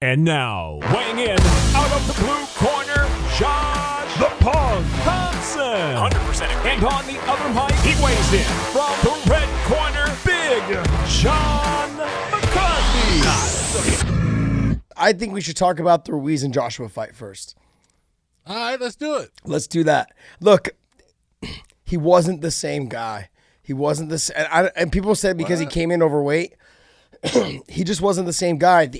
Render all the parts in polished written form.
And now, weighing in out of the blue corner, Josh the Pug Thomson. 100% agree. And on the other mic, he weighs in from the red corner, Big John McCarthy. I think we should talk about the Ruiz and Joshua fight first. All right, let's do it. Let's do that. Look, he wasn't the same guy. He wasn't this, and people said because he came in overweight, he just wasn't the same guy.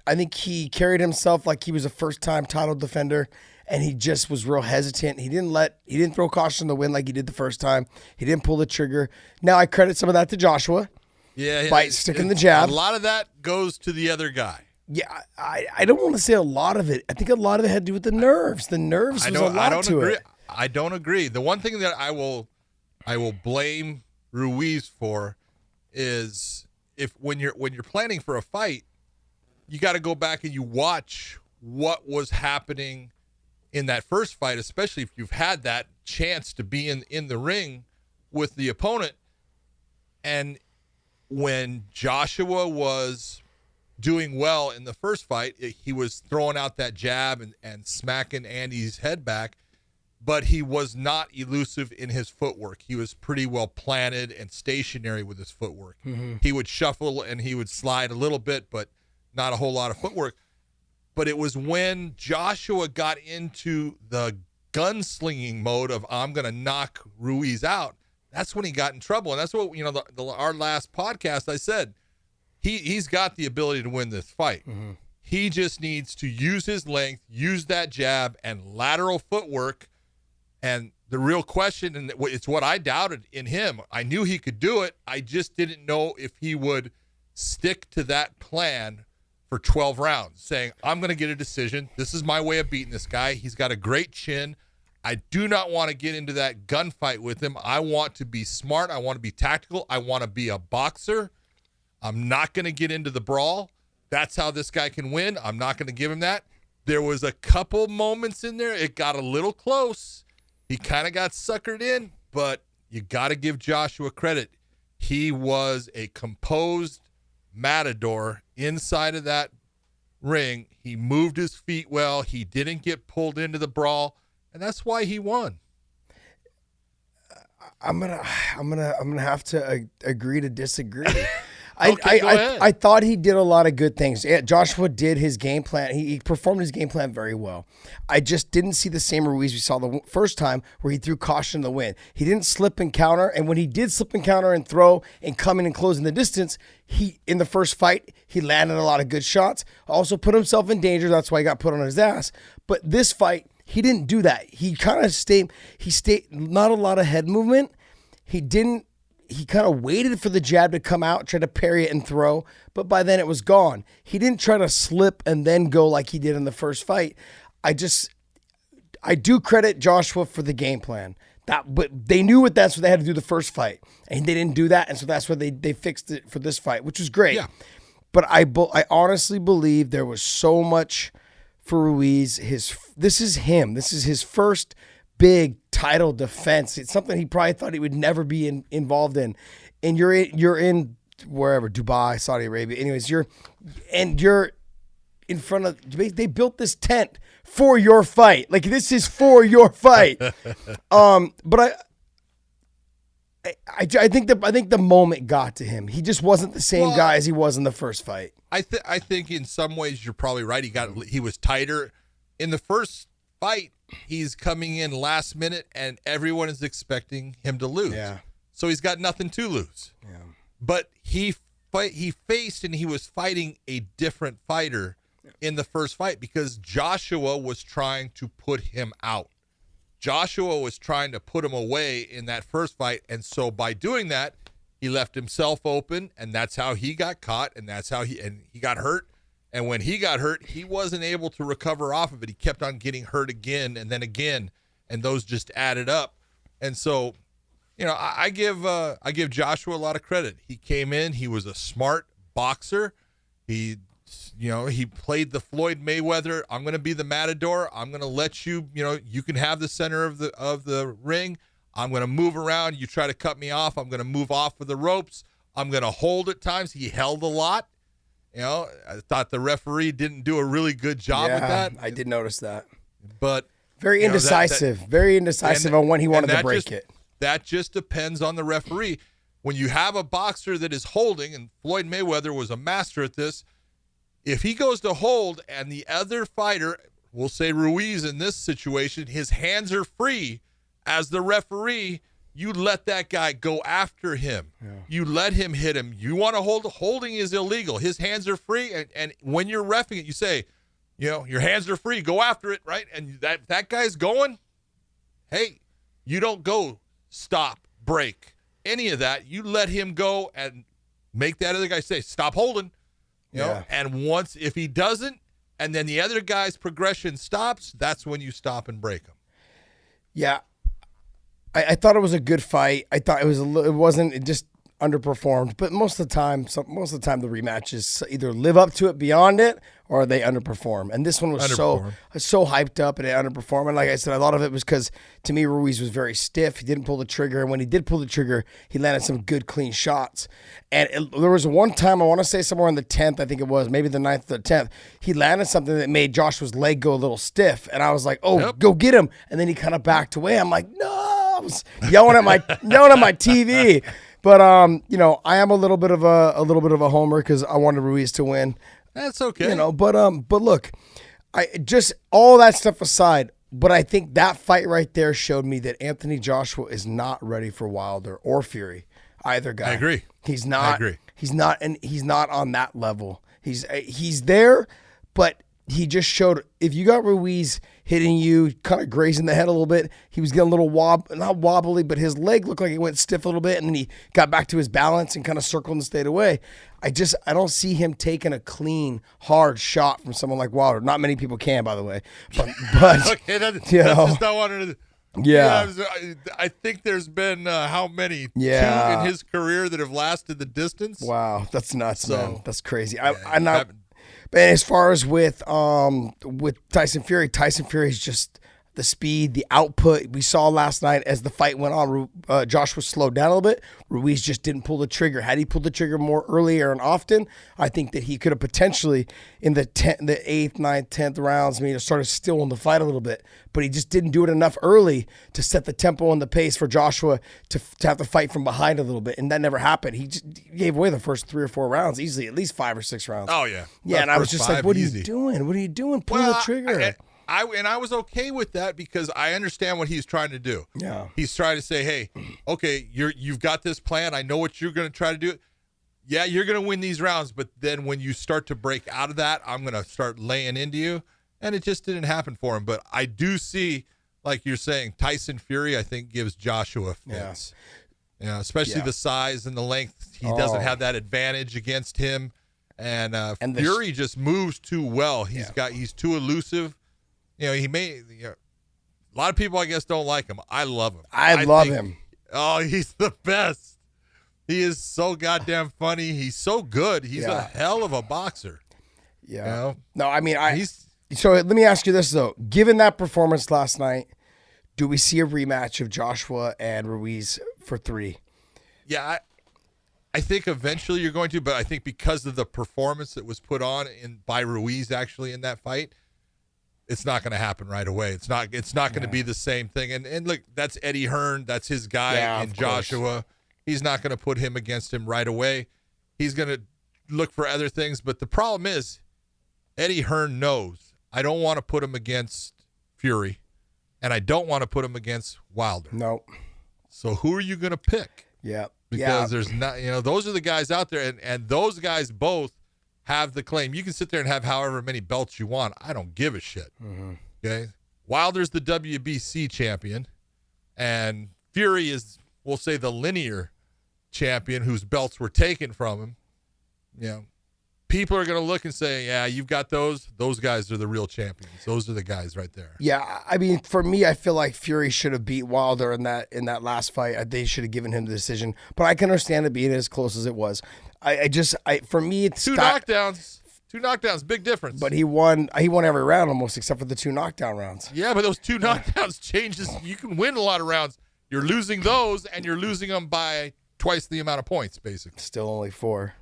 I think he carried himself like he was a first-time title defender, and he just was real hesitant. He didn't throw caution to the wind like he did the first time. He didn't pull the trigger. Now I credit some of that to Joshua. Yeah, by sticking the jab. A lot of that goes to the other guy. Yeah, I don't want to say a lot of it. I think a lot of it had to do with the nerves. The nerves was a lot to it. I don't agree. The one thing that I will blame Ruiz for is when you're planning for a fight, you got to go back and you watch what was happening in that first fight, especially if you've had that chance to be in the ring with the opponent. And when Joshua was doing well in the first fight, he was throwing out that jab and smacking Andy's head back, but he was not elusive in his footwork. He was pretty well planted and stationary with his footwork. Mm-hmm. He would shuffle and he would slide a little bit, but not a whole lot of footwork. But it was when Joshua got into the gunslinging mode of I'm going to knock Ruiz out, that's when he got in trouble. And that's what, our last podcast, I said, he's got the ability to win this fight. Mm-hmm. He just needs to use his length, use that jab and lateral footwork. And the real question, and it's what I doubted in him, I knew he could do it. I just didn't know if he would stick to that plan for 12 rounds, saying, I'm going to get a decision. This is my way of beating this guy. He's got a great chin. I do not want to get into that gunfight with him. I want to be smart. I want to be tactical. I want to be a boxer. I'm not going to get into the brawl. That's how this guy can win. I'm not going to give him that. There was a couple moments in there. It got a little close. He kind of got suckered in, but you got to give Joshua credit. He was a composed matador inside of that ring. He moved his feet well. He didn't get pulled into the brawl, and that's why he won. I'm gonna have to agree to disagree. Okay, go ahead. I thought he did a lot of good things. Yeah, Joshua did his game plan. He performed his game plan very well. I just didn't see the same Ruiz we saw the first time where he threw caution to the wind. He didn't slip and counter, and when he did slip and counter and throw and come in and close in the distance, in the first fight, he landed a lot of good shots. Also put himself in danger. That's why he got put on his ass. But this fight, he didn't do that. He kind of stayed not a lot of head movement. He kind of waited for the jab to come out, tried to parry it and throw, but by then it was gone. He didn't try to slip and then go like he did in the first fight. I do credit Joshua for the game plan. But they knew that's what they had to do the first fight, and they didn't do that, and so that's why they fixed it for this fight, which was great. Yeah. But I honestly believe there was so much for Ruiz. This is him. This is his first big title defense. It's something he probably thought he would never be involved in. And you're in wherever, Dubai, Saudi Arabia. Anyways, you're in front of, they built this tent for your fight. Like, this is for your fight. But I think the moment got to him. He just wasn't the same guy as he was in the first fight. I think in some ways you're probably right. He was tighter in the first fight. He's coming in last minute, and everyone is expecting him to lose. Yeah. So he's got nothing to lose. Yeah. But he faced and he was fighting a different fighter in the first fight because Joshua was trying to put him out. Joshua was trying to put him away in that first fight, and so by doing that, he left himself open, and that's how he got caught, and that's how he got hurt. And when he got hurt, he wasn't able to recover off of it. He kept on getting hurt again and then again, and those just added up. And so, I give Joshua a lot of credit. He came in, he was a smart boxer. He played the Floyd Mayweather. I'm going to be the matador. I'm going to let you, you can have the center of the ring. I'm going to move around. You try to cut me off, I'm going to move off with the ropes. I'm going to hold at times. He held a lot. I thought the referee didn't do a really good job with that. I did notice that. But very indecisive. Very indecisive on when he wanted to break it. That just depends on the referee. When you have a boxer that is holding, and Floyd Mayweather was a master at this, if he goes to hold and the other fighter, we'll say Ruiz in this situation, his hands are free, as the referee, you let that guy go after him. Yeah. You let him hit him. You want to hold. Holding is illegal. His hands are free, and when you're reffing it, you say, your hands are free. Go after it, right? And that guy's going, hey, you don't go stop, break, any of that. You let him go and make that other guy say, stop holding. And once, if he doesn't, and then the other guy's progression stops, that's when you stop and break him. Yeah. I thought it was a good fight. I thought it just underperformed, but most of the time the rematches either live up to it beyond it or they underperform. And this one was so hyped up and it underperformed. And like I said, a lot of it was because, to me, Ruiz was very stiff. He didn't pull the trigger. And when he did pull the trigger, he landed some good, clean shots. And there was one time, I want to say somewhere in the 10th, I think it was, maybe the 9th or the 10th, he landed something that made Joshua's leg go a little stiff. And I was like, go get him. And then he kind of backed away. I'm like, no. I was yelling at my TV. But I am a little bit of a homer because I wanted Ruiz to win. That's okay. But look, I just, all that stuff aside, but I think that fight right there showed me that Anthony Joshua is not ready for Wilder or Fury, either guy. I agree. He's not. I agree. He's not, and he's not on that level. He's there, but he just showed, if you got Ruiz hitting you, kind of grazing the head a little bit, he was getting a little not wobbly, but his leg looked like it went stiff a little bit, and then he got back to his balance and kind of circled and stayed away. I don't see him taking a clean, hard shot from someone like Wilder. Not many people can, by the way. But okay, that's just not one of the. Yeah. I think there's been how many? Two in his career that have lasted the distance. Wow, that's nuts, man. That's crazy. But as far as with Tyson Fury is just the speed, the output. We saw last night as the fight went on, Joshua slowed down a little bit. Ruiz just didn't pull the trigger. Had he pulled the trigger more earlier and often, I think that he could have potentially in the 8th, 9th, 10th rounds, started stilling the fight a little bit. But he just didn't do it enough early to set the tempo and the pace for Joshua to have to fight from behind a little bit. And that never happened. He gave away the first 3 or 4 rounds, easily at least 5 or 6 rounds. Oh, yeah. Yeah, and I was just like, what are you doing? What are you doing? Pull the trigger. I was okay with that because I understand what he's trying to do. Yeah. He's trying to say, hey, okay, you've got this plan. I know what you're going to try to do. Yeah, you're going to win these rounds, but then when you start to break out of that, I'm going to start laying into you. And it just didn't happen for him. But I do see, like you're saying, Tyson Fury, I think, gives Joshua fits. Yeah. Especially the size and the length. He doesn't have that advantage against him. And Fury just moves too well. He's too elusive. A lot of people, I guess, don't like him. I love him. I love him. Oh, he's the best. He is so goddamn funny. He's so good. He's a hell of a boxer. Yeah. No, I mean, so let me ask you this, though. Given that performance last night, do we see a rematch of Joshua and Ruiz for 3? Yeah, I think eventually you're going to, but I think because of the performance that was put on by Ruiz actually in that fight, it's not going to happen right away. It's not going to be the same thing. And look, that's Eddie Hearn. That's his guy in Joshua. He's not going to put him against him right away. He's going to look for other things. But the problem is Eddie Hearn knows I don't want to put him against Fury, and I don't want to put him against Wilder. No. So who are you going to pick? Yeah. Because there's not, those are the guys out there, and those guys both have the claim. You can sit there and have however many belts you want. I don't give a shit. Mm-hmm. Okay. Wilder's the WBC champion, and Fury is, we'll say, the linear champion whose belts were taken from him. People are going to look and say, yeah, you've got those guys are the real champions. Those are the guys right there. Yeah, I mean, for me, I feel like Fury should have beat Wilder in that last fight. They should have given him the decision, but I can understand it being as close as it was. For me, it's two knockdowns, big difference. But he won every round almost except for the 2 knockdown rounds. Yeah, but those 2 knockdowns changes. You can win a lot of rounds. You're losing those, and you're losing them by twice the amount of points, basically. Still only 4.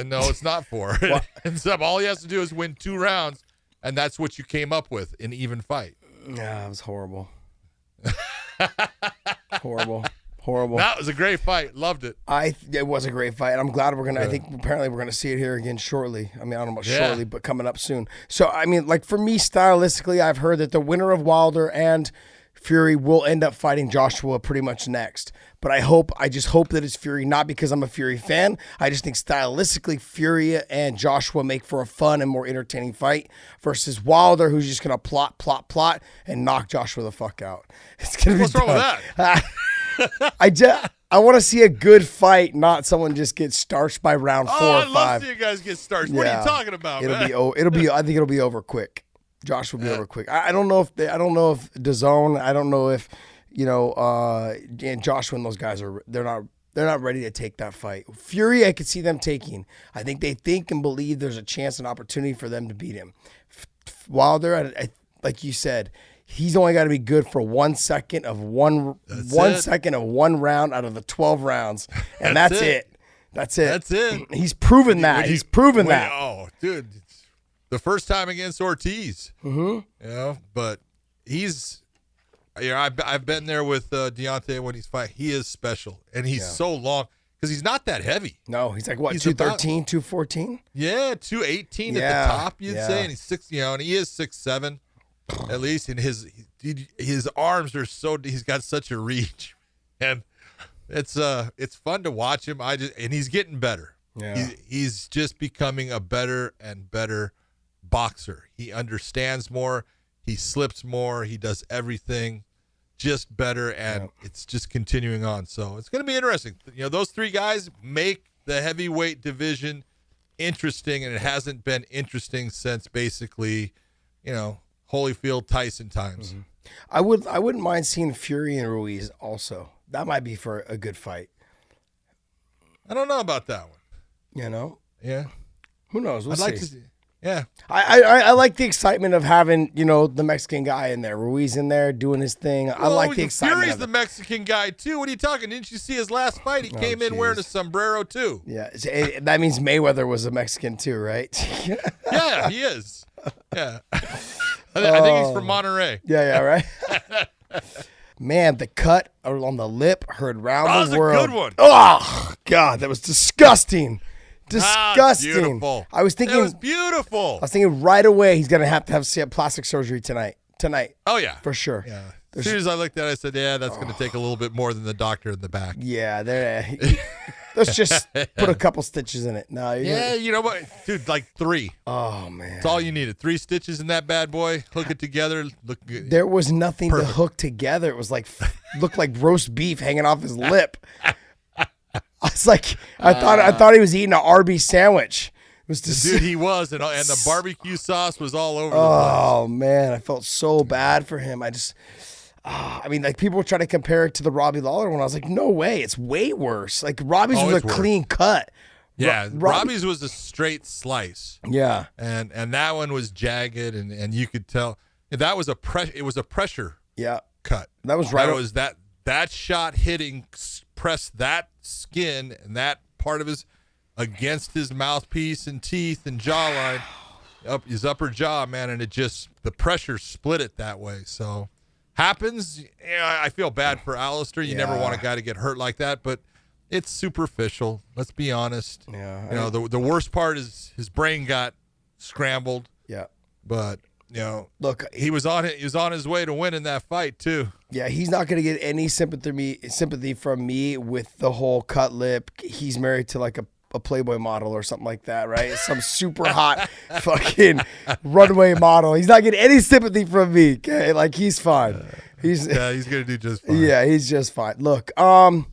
No, it's not 4. All he has to do is win 2 rounds, and that's what you came up with, an even fight. Yeah, it was horrible. Horrible. That was a great fight. Loved it. It was a great fight. I'm glad I think apparently we're gonna see it here again shortly. I mean, I don't know about shortly, but coming up soon. So I mean, like for me, stylistically, I've heard that the winner of Wilder and Fury will end up fighting Joshua pretty much next. But I just hope that it's Fury, not because I'm a Fury fan. I just think stylistically, Fury and Joshua make for a fun and more entertaining fight versus Wilder, who's just gonna plot, and knock Joshua the fuck out. It's gonna be What's wrong with that? I want to see a good fight, not someone just get starched by round 4 or 5. I love seeing guys get starched. What are you talking about, man? I think it'll be over quick. Josh will be over quick. I don't know if DAZN, I don't know if and Joshua and those guys they're not ready to take that fight. Fury, I could see them taking. I think they think and believe there's a chance, an opportunity for them to beat him. Wilder, like you said, he's only got to be good for 1 second of one round out of the 12 rounds, and that's it. That's it. He's proven that. He's proven that. Oh, dude, the first time against Ortiz. Mm-hmm. But he's. I've been there with Deontay when he's fighting. He is special, and he's so long because he's not that heavy. No, he's like, what, 213, 214? Yeah, 218 at the top, you'd say, and he's 6. And he is 6'7", at least. And his arms are he's got such a reach, and it's fun to watch him. And he's getting better. Yeah, he's just becoming a better and better boxer. He understands more. He slips more. He does everything just better, and it's just continuing on. So it's going to be interesting. Those 3 guys make the heavyweight division interesting, and it hasn't been interesting since basically, Holyfield, Tyson times. Mm-hmm. I wouldn't mind seeing Fury and Ruiz also. That might be for a good fight. I don't know about that one. Yeah. Who knows? We'll see. Yeah, I like the excitement of having the Mexican guy in there, Ruiz in there doing his thing. I like the excitement. Fury's the Mexican guy too. What are you talking? Didn't you see his last fight? He came in wearing a sombrero too. Yeah, that means Mayweather was a Mexican too, right? Yeah, he is. Yeah, I think he's from Monterrey. Yeah, right. Man, the cut on the lip heard round the world. That was a good one. Oh God, that was disgusting. Beautiful. I was thinking it was beautiful. I was thinking right away he's gonna have to have plastic surgery tonight. Oh yeah, for sure. Yeah. As soon as I looked at it, I said, "Yeah, that's gonna take a little bit more than the doctor in the back." Yeah, let's just put a couple stitches in it. No, you know what, dude? Like 3. Oh man, that's all you needed. 3 stitches in that bad boy. Hook it together. Look good. There was nothing to hook together. It was looked like roast beef hanging off his lip. I was like, I thought he was eating an Arby's sandwich. It was just, dude, he was, and the barbecue sauce was all over. Oh man, I felt so bad for him. People were trying to compare it to the Robbie Lawler one. I was like, no way, it's way worse. Like Robbie's was a clean cut. Yeah, Robbie's was a straight slice. Yeah, and that one was jagged, and you could tell that was it was a pressure. Yeah, cut. That was right. That was that shot hitting pressed that skin and that part of against his mouthpiece and teeth and jawline, up his upper jaw, man, and the pressure split it that way. So happens. I feel bad for Alistair. You never want a guy to get hurt like that, but it's superficial. Let's be honest. Yeah. The worst part is his brain got scrambled. Yeah. But look, he was on his way to winning that fight too. Yeah, he's not going to get any sympathy from me with the whole cut lip. He's married to like a Playboy model or something like that, right? Some super hot fucking runway model. He's not getting any sympathy from me. Okay, like he's fine. He's gonna do just fine. Yeah, he's just fine. Look, I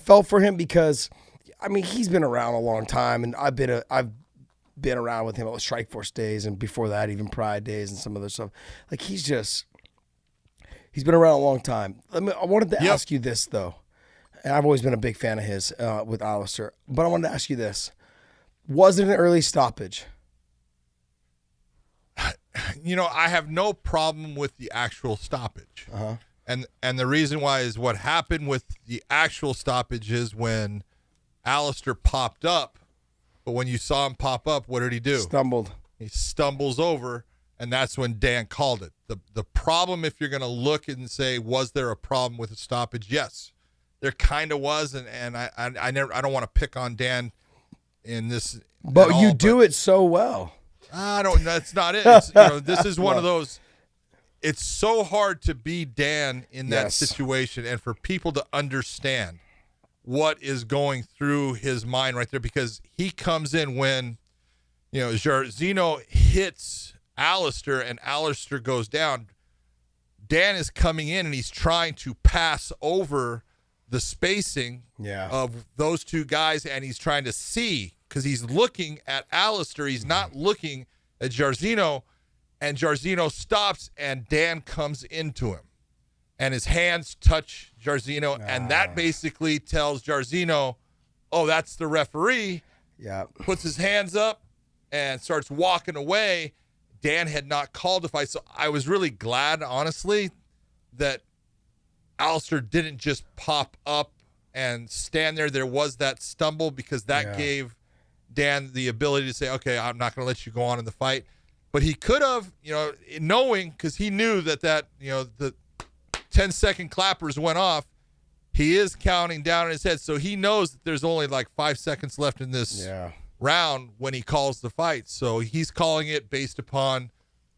felt for him because he's been around a long time, and I've been around with him at Strikeforce days, and before that, even Pride days and some other stuff. Like he's been around a long time. I wanted to ask you this though, and I've always been a big fan of his with Alistair. But I wanted to ask you this: was it an early stoppage? I have no problem with the actual stoppage, and the reason why is what happened with the actual stoppage is when Alistair popped up, but when you saw him pop up, what did he do? Stumbled. He stumbles over, and that's when Dan called it. The problem, if you're going to look and say, was there a problem with the stoppage? Yes, there kind of was, and I don't want to pick on Dan in this. But you do it so well. I don't. That's not it. It's, this is one of those. It's so hard to be Dan in that situation, and for people to understand what is going through his mind right there, because he comes in when, Jairzinho hits Alistair and Alistair goes down. Dan is coming in and he's trying to pass over the spacing of those two guys, and he's trying to see, because he's looking at Alistair. He's not looking at Jairzinho, and Jairzinho stops, and Dan comes into him, and his hands touch Jairzinho, and that basically tells Jairzinho, oh, that's the referee. Yeah. Puts his hands up and starts walking away. Dan had not called the fight, so I was really glad, honestly, that Alistair didn't just pop up and stand there. There was that stumble, because that gave Dan the ability to say, okay, I'm not going to let you go on in the fight. But he could have, knowing, because he knew that the 10-second clappers went off. He is counting down in his head, so he knows that there's only like 5 seconds left in this round when he calls the fight. So he's calling it based upon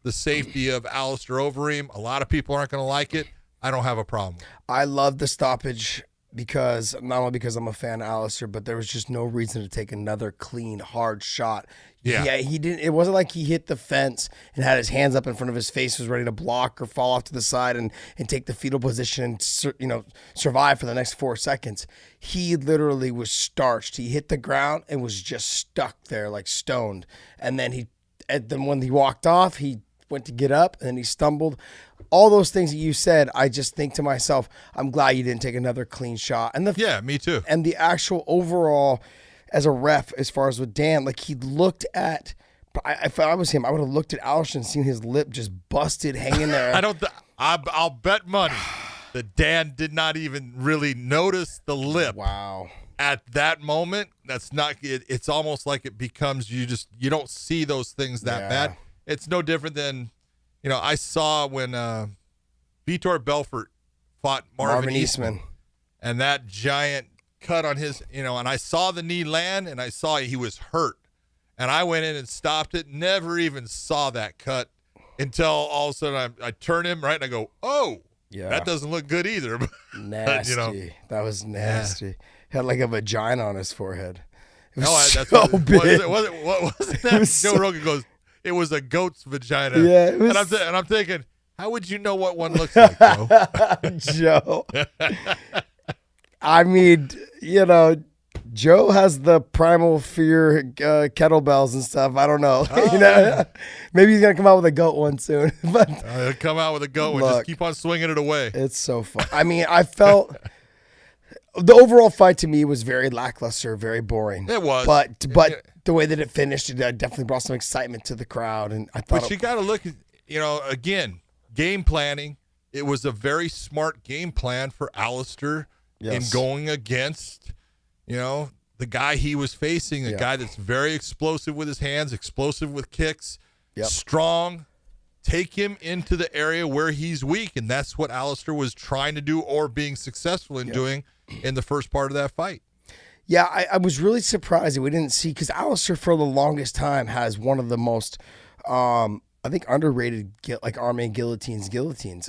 the safety of Alistair Overeem. A lot of people aren't going to like it. I don't have a problem. I love the stoppage, because not only because I'm a fan of Alistair, but there was just no reason to take another clean, hard shot. Yeah, he didn't. It wasn't like he hit the fence and had his hands up in front of his face, was ready to block or fall off to the side and take the fetal position and survive for the next 4 seconds. He literally was starched. He hit the ground and was just stuck there like stoned. And then when he walked off, he went to get up and then he stumbled. All those things that you said, I just think to myself, I'm glad you didn't take another clean shot. And me too. And the actual overall, as a ref, as far as with Dan, like he looked at, if I was him, I would have looked at Alistair and seen his lip just busted, hanging there. I'll bet money that Dan did not even really notice the lip. Wow. At that moment, that's not. It's almost like it becomes you don't see those things that bad. It's no different than, I saw when Vitor Belfort fought Marvin Eastman, and that giant cut on his, and I saw the knee land, and I saw he was hurt, and I went in and stopped it. Never even saw that cut until all of a sudden I turn him right and I go, oh, that doesn't look good either. Nasty. That was nasty. Yeah. Had like a vagina on his forehead. It was that's so big. What was that? Joe Rogan goes, it was a goat's vagina. Yeah, it was... and I'm thinking, how would you know what one looks like, Joe? Joe. I mean, Joe has the primal fear kettlebells and stuff. I don't know. Maybe he's gonna come out with a goat one soon. But he'll come out with a goat one. Just keep on swinging it away. It's so fun. I mean, I felt the overall fight to me was very lackluster, very boring. It was, but the way that it finished, it definitely brought some excitement to the crowd. And I thought, but you got to look at, again, game planning. It was a very smart game plan for Alistair in going against, the guy he was facing, a guy that's very explosive with his hands, explosive with kicks, strong. Take him into the area where he's weak, and that's what Alistair was trying to do or being successful in doing in the first part of that fight. Yeah, I was really surprised that we didn't see, because Alistair for the longest time has one of the most, I think, underrated arm and guillotines,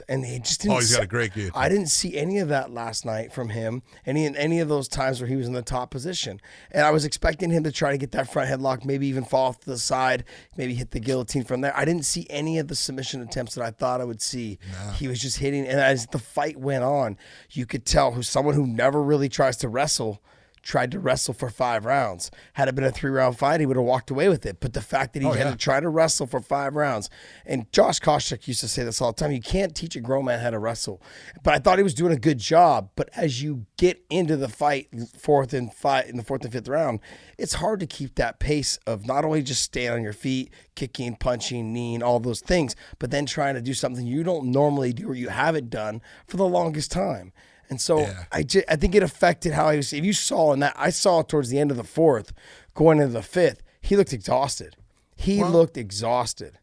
and he just didn't. Oh, he's got a great guillotine. I didn't see any of that last night from him, any of those times where he was in the top position, and I was expecting him to try to get that front headlock, maybe even fall off to the side, maybe hit the guillotine from there. I didn't see any of the submission attempts that I thought I would see. No. He was just hitting, and as the fight went on, you could tell who's someone who never really tries to wrestle. Tried to wrestle for 5 rounds. Had it been a 3-round fight, he would have walked away with it. But the fact that he had to try to wrestle for 5 rounds, and Josh Koscheck used to say this all the time, you can't teach a grown man how to wrestle. But I thought he was doing a good job. But as you get into the fight, in the 4th and 5th round, it's hard to keep that pace of not only just staying on your feet, kicking, punching, kneeing, all those things, but then trying to do something you don't normally do or you haven't done for the longest time. And so Yeah. I think it affected how he was. If you saw in that, I saw towards the end of the fourth, going into the fifth, he looked exhausted. He looked exhausted.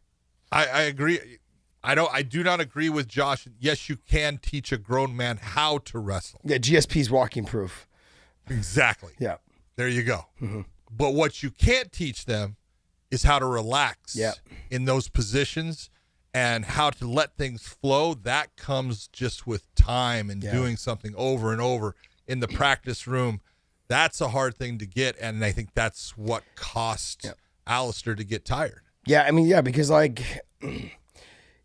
I agree. I do not agree with Josh. Yes, you can teach a grown man how to wrestle. Yeah, GSP's walking proof. Exactly. Yeah. There you go. But what you can't teach them is how to relax in those positions and how to let things flow. That comes just with time and doing something over and over in the practice room. That's a hard thing to get, and I think that's what cost Alistair to get tired. Yeah, I mean, because like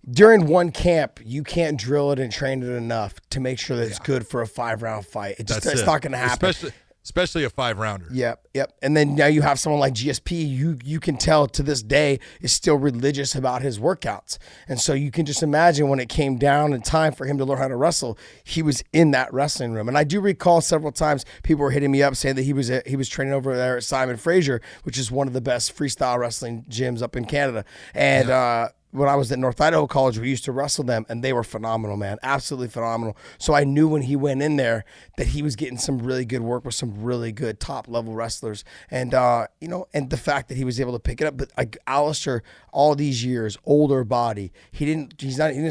during one camp, you can't drill it and train it enough to make sure that it's good for a 5-round fight. It's not going to happen. Especially a 5-rounder. Yep. And then now you have someone like GSP, you can tell to this day is still religious about his workouts. And so you can just imagine when it came down in time for him to learn how to wrestle, he was in that wrestling room. And I do recall several times people were hitting me up saying that he was training over there at Simon Fraser, which is one of the best freestyle wrestling gyms up in Canada. And when I was at North Idaho College, we used to wrestle them, and they were phenomenal, man. Absolutely phenomenal. So I knew when he went in there that he was getting some really good work with some really good top-level wrestlers. And, and the fact that he was able to pick it up. But like Alistair, all these years, older body, he didn't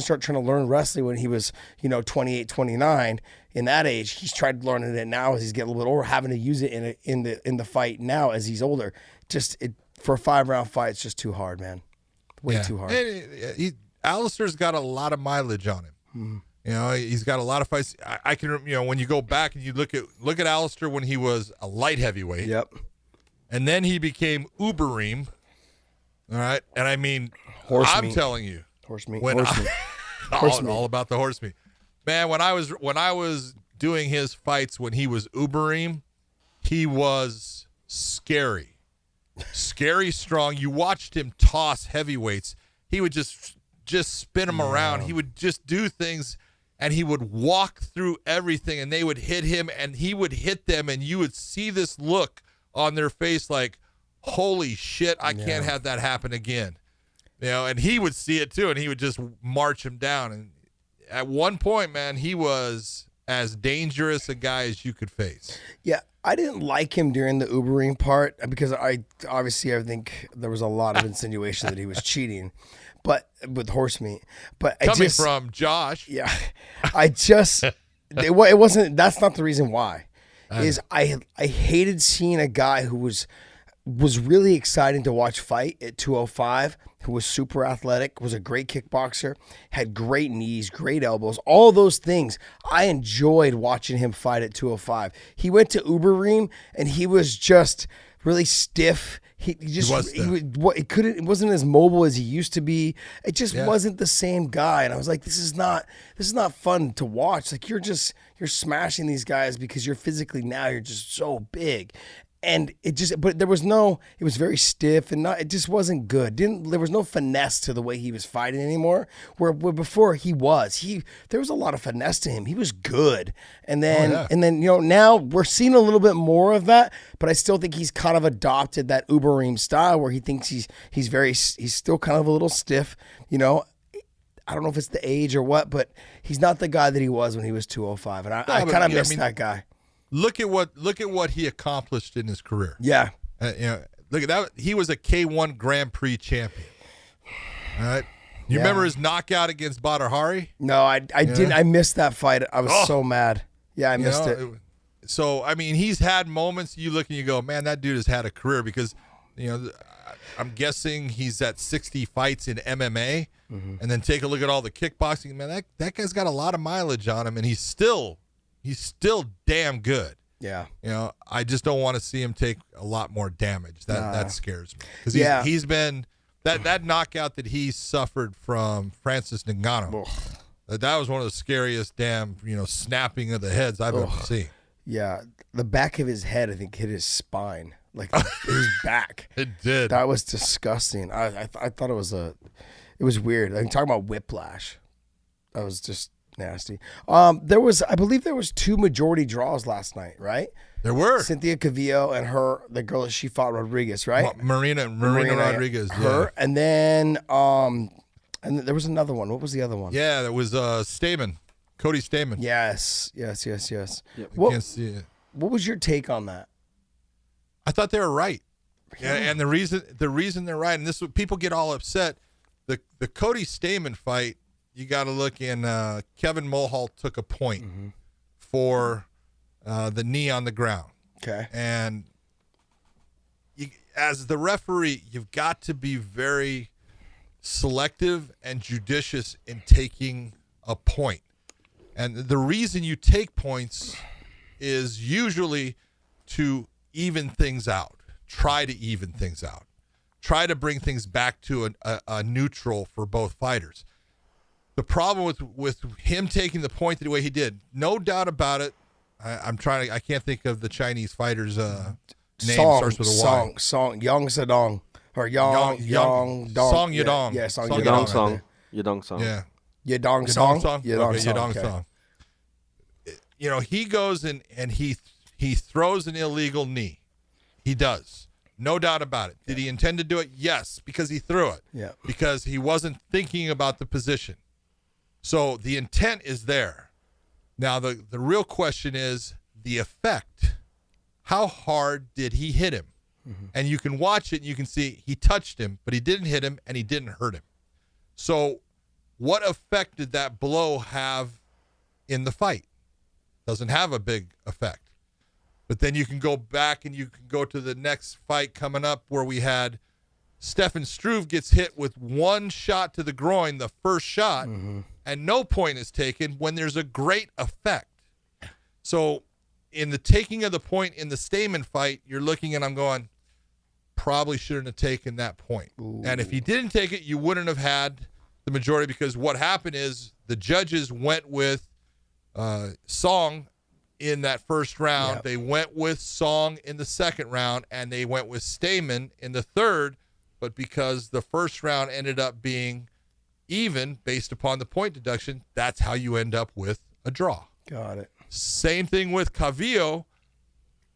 start trying to learn wrestling when he was, 28, 29. In that age, he's tried learning it now as he's getting a little bit older, having to use it in the fight now as he's older. For a 5-round fight, it's just too hard, man. Way too hard. And Alistair's got a lot of mileage on him. He's got a lot of fights. I can, when you go back and you look at Alistair when he was a light heavyweight. Yep. And then he became Overeem. All right. And I mean, I'm telling you. Horse meat. All about the horse meat. Man, when I was doing his fights when he was Overeem, he was scary. Scary strong. You watched him toss heavyweights. He would just spin them around. He would just do things, and he would walk through everything, and they would hit him, and he would hit them, and you would see this look on their face like, holy shit, I can't have that happen again. And he would see it too, and he would just march him down. And at one point, man, he was as dangerous a guy as you could face. Yeah. I didn't like him during the Overeem part because I think there was a lot of insinuation that he was cheating, but with horse meat. But coming from Josh, it wasn't. That's not the reason why. I hated seeing a guy who was really exciting to watch fight at 205, who was super athletic, was a great kickboxer, had great knees, great elbows, all those things. I enjoyed watching him fight at 205. He went to Overeem and he was just really stiff. It wasn't as mobile as he used to be. It just wasn't the same guy. And I was like, this is not fun to watch. Like you're smashing these guys because you're just so big. And it was very stiff and it just wasn't good. There was no finesse to the way he was fighting anymore. Where before there was a lot of finesse to him. He was good. And then, now we're seeing a little bit more of that, but I still think he's kind of adopted that Overeem style where he thinks he's still kind of a little stiff, I don't know if it's the age or what, but he's not the guy that he was when he was 205. And I kind of miss that guy. Look at what he accomplished in his career. Yeah. Look at that. He was a K1 Grand Prix champion. All right. You remember his knockout against Badr Hari? No, I didn't. I missed that fight. I was so mad. Yeah, I missed it. So, I mean, he's had moments you look and you go, man, that dude has had a career because, I'm guessing he's at 60 fights in MMA. Mm-hmm. And then take a look at all the kickboxing. Man, that guy's got a lot of mileage on him, and he's still damn good. Yeah. I just don't want to see him take a lot more damage. That scares me. Because he's been that knockout that he suffered from Francis Ngannou. That was one of the scariest damn, snapping of the heads I've ever seen. Yeah. The back of his head, I think, hit his spine. Like his back. It did. That was disgusting. I thought it was weird. I'm talking about whiplash. That was just nasty. I believe there was 2 majority draws last night, right? There were. Cynthia Cavillo and the girl that she fought, Rodriguez, right? Marina Rodriguez. Her, yeah. And then there was another one. What was the other one? Yeah, there was Stamen. Cody Stamen. Yes. Yep. Against the, What was your take on that? I thought they were right. Yeah, and the reason they're right, and this is what people get all upset. The Cody Stamen fight, you got to look in. Kevin Mulhall took a point for the knee on the ground. Okay. And as the referee, you've got to be very selective and judicious in taking a point. And the reason you take points is usually to even things out. Try to even things out. Try to bring things back to a neutral for both fighters. The problem with him taking the point the way he did, no doubt about it. I can't think of the Chinese fighter's name. Starts with a Y. Song Yang Sedong or Yang Dong. Song Yadong. Yeah, Song Yadong Yadong. Song. Yadong Song. Yeah. Yadong Song. Okay, Yadong Song. You know, he goes and he throws an illegal knee. He does. No doubt about it. Did he intend to do it? Yes, because he threw it. Yeah. Because he wasn't thinking about the position. So the intent is there. Now, the real question is the effect. How hard did he hit him? And you can watch it and you can see he touched him, but he didn't hit him and he didn't hurt him. So what effect did that blow have in the fight? Doesn't have a big effect. But then you can go back and you can go to the next fight coming up where we had Stefan Struve gets hit with one shot to the groin, the first shot, and no point is taken when there's a great effect. So in the taking of the point in the Stamen fight, you're looking and I'm going, probably shouldn't have taken that point. Ooh. And if he didn't take it, you wouldn't have had the majority, because what happened is the judges went with Song in that first round. Yep. They went with Song in the second round, and they went with Stamen in the third. But because the first round ended up being even based upon the point deduction, that's how you end up with a draw. Got it. Same thing with Cavillo.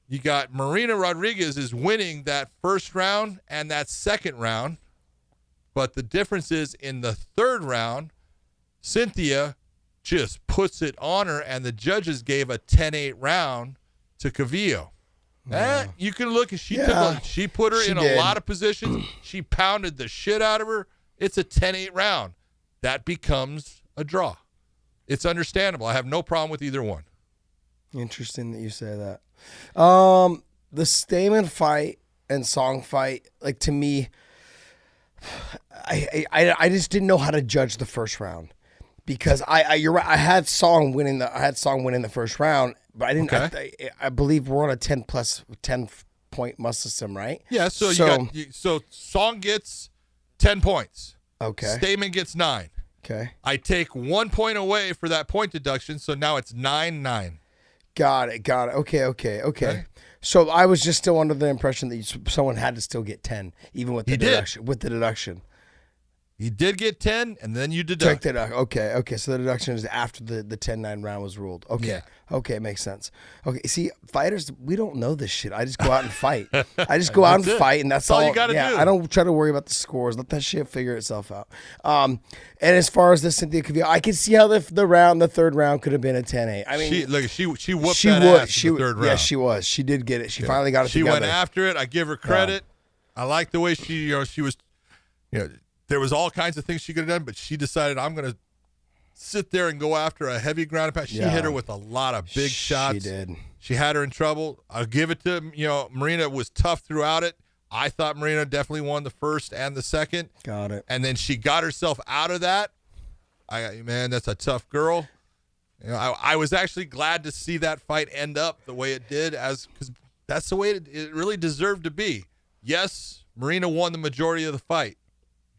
You got Marina Rodriguez is winning that first round and that second round. But the difference is in the third round, Cynthia just puts it on her, and the judges gave a 10-8 round to Cavillo. You can look, she put her in a lot of positions. She pounded the shit out of her. It's a 10-8 round. That becomes a draw. It's understandable. I have no problem with either one. Interesting that you say that. The Stamen fight and Song fight, like, to me, I just didn't know how to judge the first round, because you're right. I had Song winning the first round, but I didn't. Okay. I believe we're on a 10 point must system, right? Yeah. So Song gets 10 points. Okay. Stamen gets 9. Okay. I take 1 point away for that point deduction, so now it's 9-9. Got it. Okay. So I was just still under the impression that someone had to still get 10, even with the deduction. With the deduction, He did get 10, and then you deduct. Okay. So the deduction is after the 10-9 round was ruled. Okay. Yeah. Okay, makes sense. Okay, see, fighters, we don't know this shit. I just go out and fight. And that's all you got to do. I don't try to worry about the scores. Let that shit figure itself out. And as far as the Cynthia Cavillo, I can see how the third round could have been a 10-8. I mean, she whooped that ass in the third round. Yeah, she was. She did get it. She finally got it She together. went after it. I give her credit. I like the way she was, there was all kinds of things she could have done, but she decided, I'm going to sit there and go after a heavy ground and pound. She hit her with a lot of big shots. She did. She had her in trouble. I'll give it to, Marina was tough throughout it. I thought Marina definitely won the first and the second. Got it. And then she got herself out of that. That's a tough girl. I was actually glad to see that fight end up the way it did, because that's the way it really deserved to be. Yes, Marina won the majority of the fight,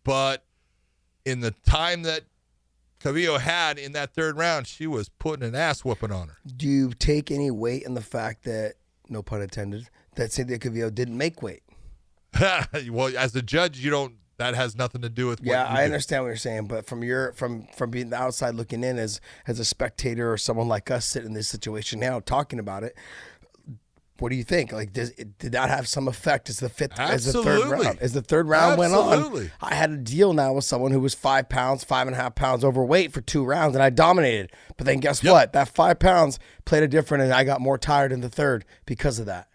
but in the time that Cavillo had in that third round, she was putting an ass whooping on her. Do you take any weight in the fact that, no pun intended, that Cynthia Cavillo didn't make weight? Well, as a judge, that has nothing to do with what you I do. understand what you're saying, but from being the outside looking in as a spectator or someone like us sitting in this situation now talking about it, What do you think? Like, did that have some effect as the third Absolutely. round? As the third round went Absolutely. on, I had a deal now with someone who was 5 pounds, 5.5 pounds overweight for 2 rounds, and I dominated. But then guess what? That 5 pounds played a different, and I got more tired in the third because of that.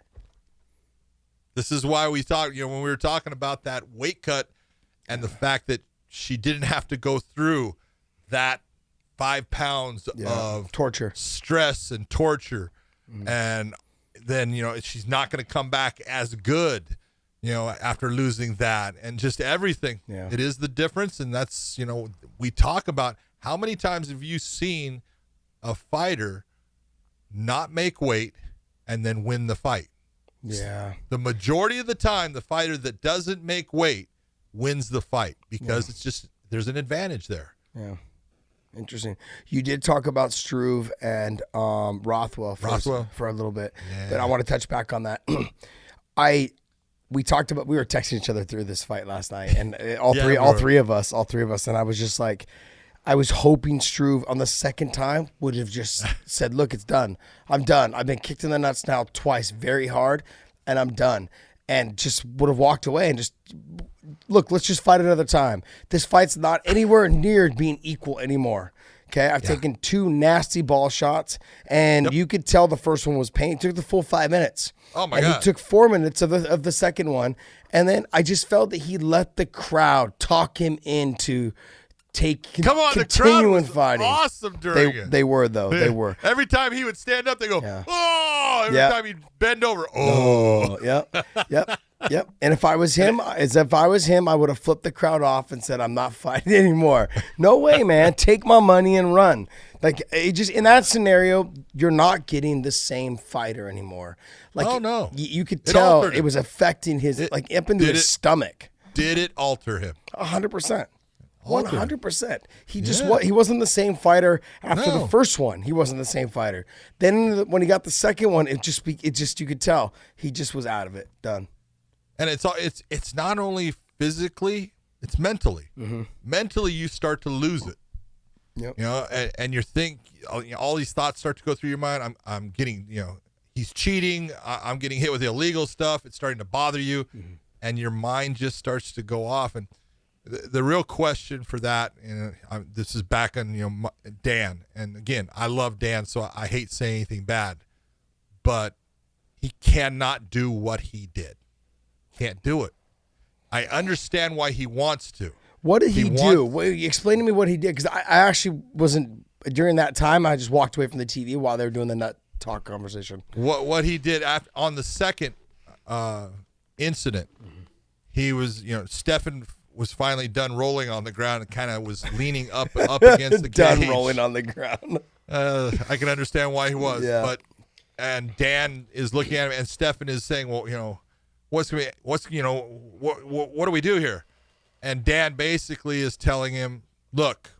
This is why we talked, when we were talking about that weight cut and the fact that she didn't have to go through that 5 pounds of torture, stress, and torture. And then, she's not going to come back as good, after losing that and just everything. Yeah. It is the difference. And that's, we talk about how many times have you seen a fighter not make weight and then win the fight? Yeah. The majority of the time, the fighter that doesn't make weight wins the fight because it's just, there's an advantage there. Yeah. Interesting. You did talk about Struve and Rothwell for a little bit, but I want to touch back on that. We were texting each other through this fight last night, and all three of us, and I was just like, I was hoping Struve on the second time would have just said, "Look, it's done. I'm done. I've been kicked in the nuts now twice, very hard, and I'm done." And just would have walked away and just, look, let's just fight another time. This fight's not anywhere near being equal anymore. Okay, I've taken 2 nasty ball shots, and you could tell the first one was pain. It took the full 5 minutes. Oh, my God. He took 4 minutes of the second one, and then I just felt that he let the crowd talk him into continuing the crowd was fighting. Awesome during it. They were, though. They were. Every time he would stand up, they go, oh! Every time he'd bend over, Yep. And if I was him, I would have flipped the crowd off and said, "I'm not fighting anymore." No way, man. Take my money and run. Like, it just in that scenario, you're not getting the same fighter anymore. Like, oh no, you could tell it was affecting his up into his stomach. Did it alter him? 100%. 100%. He wasn't the same fighter after the first one. He wasn't the same fighter. Then when he got the second one, it just you could tell he just was out of it. Done. And it's not only physically, it's mentally. Mm-hmm. Mentally, you start to lose it. Yep. And you think all these thoughts start to go through your mind. I'm getting, he's cheating. I'm getting hit with illegal stuff. It's starting to bother you, and your mind just starts to go off. And the real question for that, this is back on Dan. And again, I love Dan, so I hate saying anything bad, but he cannot do what he did. Can't do it. I understand why he wants to. What did he do? Explain to me what he did, because I actually wasn't during that time. I just walked away from the TV while they were doing the nut talk conversation. What he did on the second incident, he was Stephan was finally done rolling on the ground and kind of was leaning up against the cage. Done rolling on the ground. I can understand why he was, and Dan is looking at him, and Stephan is saying, "Well, what do we do here?" And Dan basically is telling him, "Look,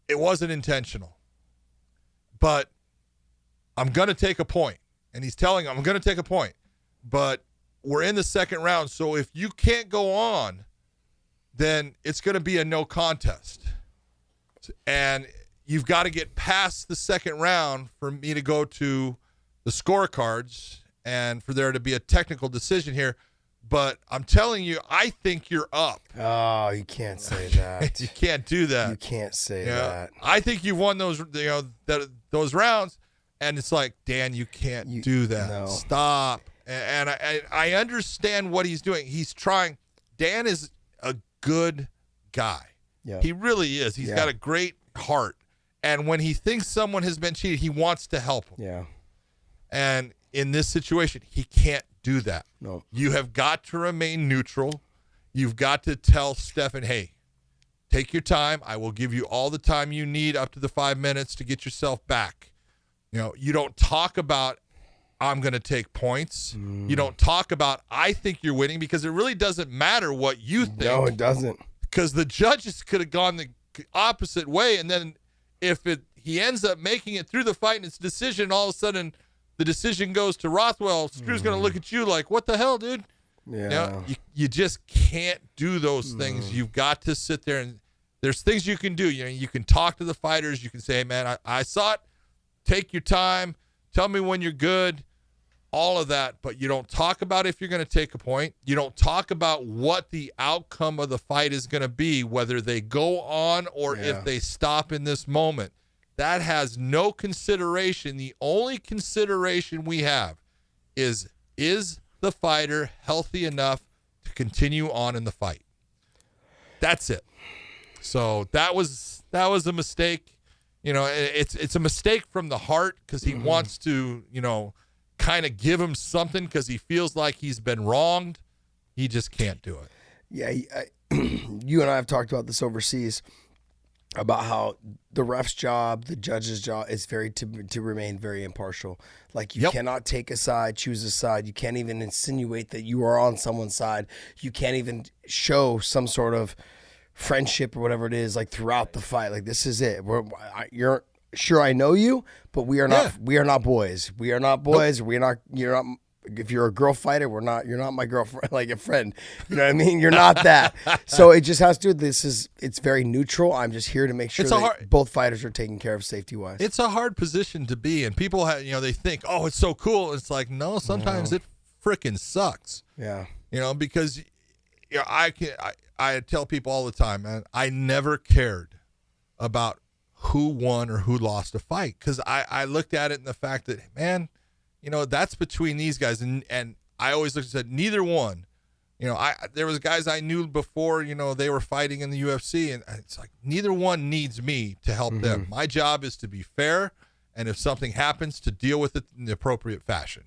it wasn't intentional, but I'm going to take a point." And he's telling him, "I'm going to take a point, but we're in the second round, so if you can't go on, then it's going to be a no contest. And you've got to get past the second round for me to go to the scorecards and for there to be a technical decision here. But I'm telling you, I think you're up." Oh, you can't say that. You can't do that. You can't say that. I think you've won those those rounds. And it's like, Dan, you can't do that. No. Stop. And I understand what he's doing. He's trying. Dan is a good guy. Yeah. He really is. He's got a great heart. And when he thinks someone has been cheated, he wants to help him. Yeah. And in this situation, he can't do that. No. You have got to remain neutral. You've got to tell Stephan, hey, take your time. I will give you all the time you need up to the 5 minutes to get yourself back. You don't talk about, I'm going to take points. You don't talk about, I think you're winning, because it really doesn't matter what you think. No, it doesn't. Because the judges could have gone the opposite way, and then if he ends up making it through the fight and it's a decision, all of a sudden the decision goes to Rothwell, Struve's going to look at you like, what the hell, dude? Yeah. You just can't do those things. You've got to sit there, and there's things you can do. You can talk to the fighters. You can say, hey, man, I saw it. Take your time. tell me when you're good, all of that, but you don't talk about if you're going to take a point. You don't talk about what the outcome of the fight is going to be, whether they go on or if they stop in this moment. That has no consideration. The only consideration we have is the fighter healthy enough to continue on in the fight? That's it. So that was a mistake. You know, it's a mistake from the heart because he wants to, you know, kind of give him something because he feels like he's been wronged. He just can't do it. Yeah, you and I have talked about this overseas, about how the ref's job, the judge's job is to remain very impartial. Like you cannot take a side, choose a side. You can't even insinuate that you are on someone's side. You can't even show some sort of friendship or whatever it is, like throughout the fight. Like, this is it. You're sure I know you, but we are not. We are not boys. We are not boys. Nope. You're not. If you're a girl fighter, you're not my girlfriend, like a friend. You know what I mean? You're not that. So it just has to do. It's very neutral. I'm just here to make sure that both fighters are taken care of safety wise. It's a hard position to be in. People have, they think, oh, it's so cool. It's like, no, sometimes it freaking sucks. Yeah. Because I tell people all the time, man, I never cared about who won or who lost a fight, because I looked at it in the fact that, man, that's between these guys, and I always looked and said neither one. There was guys I knew before, they were fighting in the UFC, and it's like neither one needs me to help them. My job is to be fair, and if something happens, to deal with it in the appropriate fashion.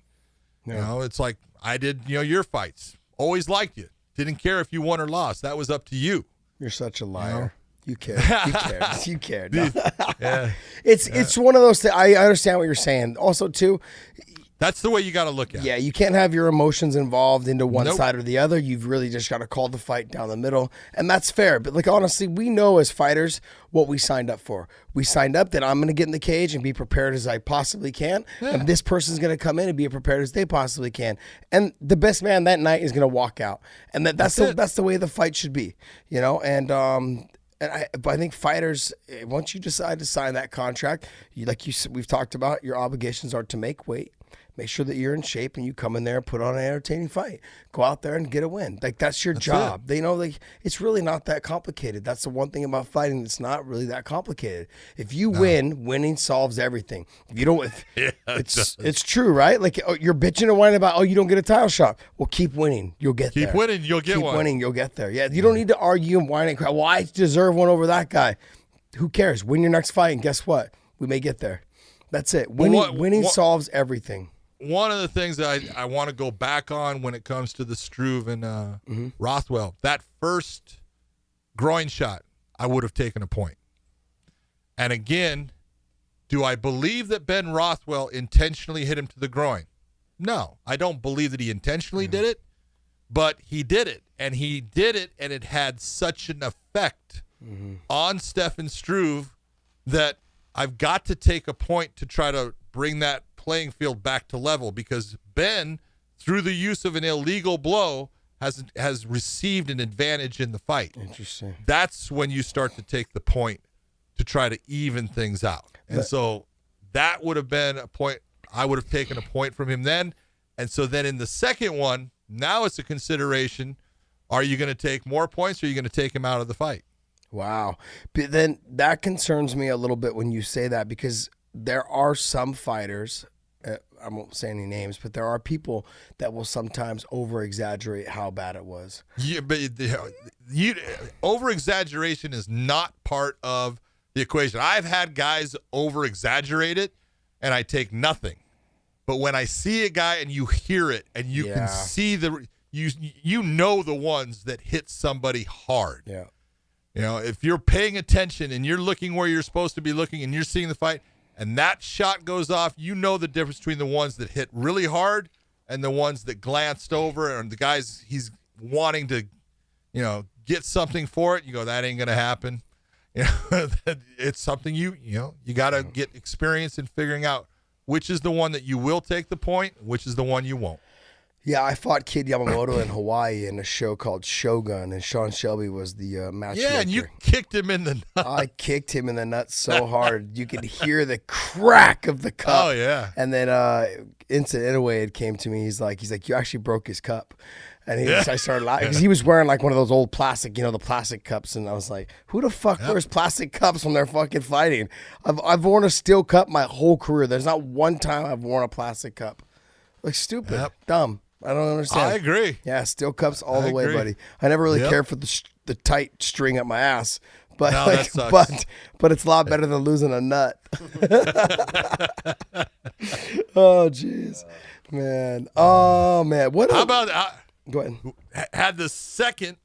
It's like I did, your fights. Always liked you. Didn't care if you won or lost. That was up to you. You're such a liar. You cared. You cared. You cared. No. Yeah. It's one of those things. I understand what you're saying. Also, too, that's the way you got to look at it. Yeah, you can't have your emotions involved into one side or the other. You've really just got to call the fight down the middle, and that's fair. But, like, honestly, we know as fighters what we signed up for. We signed up that I'm going to get in the cage and be prepared as I possibly can, and this person's going to come in and be as prepared as they possibly can. And the best man that night is going to walk out, and that's the way the fight should be, And I think fighters, once you decide to sign that contract, we've talked about, your obligations are to make weight, make sure that you're in shape, and you come in there and put on an entertaining fight. Go out there and get a win. Like, that's your job. It's really not that complicated. That's the one thing about fighting that's not really that complicated. If you win, winning solves everything. If you don't, it's true, right? Like, you're bitching and whining about, you don't get a title shot. Well, keep winning. You'll get there. Keep winning. You'll get one. Keep winning. You'll get there. Yeah, you don't need to argue and whine and cry. Well, I deserve one over that guy. Who cares? Win your next fight, and guess what? We may get there. That's it. Winning solves everything. One of the things that I want to go back on when it comes to the Struve and Rothwell, that first groin shot, I would have taken a point. And again, do I believe that Ben Rothwell intentionally hit him to the groin? No, I don't believe that he intentionally did it, but he did it. And he did it, and it had such an effect on Stefan Struve that I've got to take a point to try to bring that playing field back to level, because Ben, through the use of an illegal blow, has received an advantage in the fight. Interesting. That's when you start to take the point to try to even things out. And so that would have been a point. I would have taken a point from him then. And so then in the second one, now it's a consideration. Are you going to take more points, or are you going to take him out of the fight? Wow. But then that concerns me a little bit when you say that, because there are some fighters, I won't say any names, but there are people that will sometimes over-exaggerate how bad it was. Yeah, but over-exaggeration is not part of the equation. I've had guys over-exaggerate it, and I take nothing. But when I see a guy and you hear it, and you can see you know the ones that hit somebody hard. Yeah. If you're paying attention and you're looking where you're supposed to be looking and you're seeing the fight, and that shot goes off, you know the difference between the ones that hit really hard and the ones that glanced over, and the guys he's wanting to, get something for it. You go, that ain't going to happen. It's something you got to get experience in figuring out which is the one that you will take the point, which is the one you won't. Yeah, I fought Kid Yamamoto in Hawaii in a show called Shogun, and Sean Shelby was the matchmaker. Yeah, and you kicked him in the nuts. I kicked him in the nuts so hard you could hear the crack of the cup. Oh yeah. And then Instant Inouye had came to me. He's like, you actually broke his cup. And I started laughing because he was wearing like one of those old plastic, the plastic cups. And I was like, who the fuck wears plastic cups when they're fucking fighting? I've worn a steel cup my whole career. There's not one time I've worn a plastic cup. Like stupid, dumb. I don't understand. I agree. Yeah, steel cups all the way, buddy. I never really cared for the tight string up my ass. But no, that sucks. but it's a lot better than losing a nut. Oh jeez, man. Oh man. How about go ahead. Had the second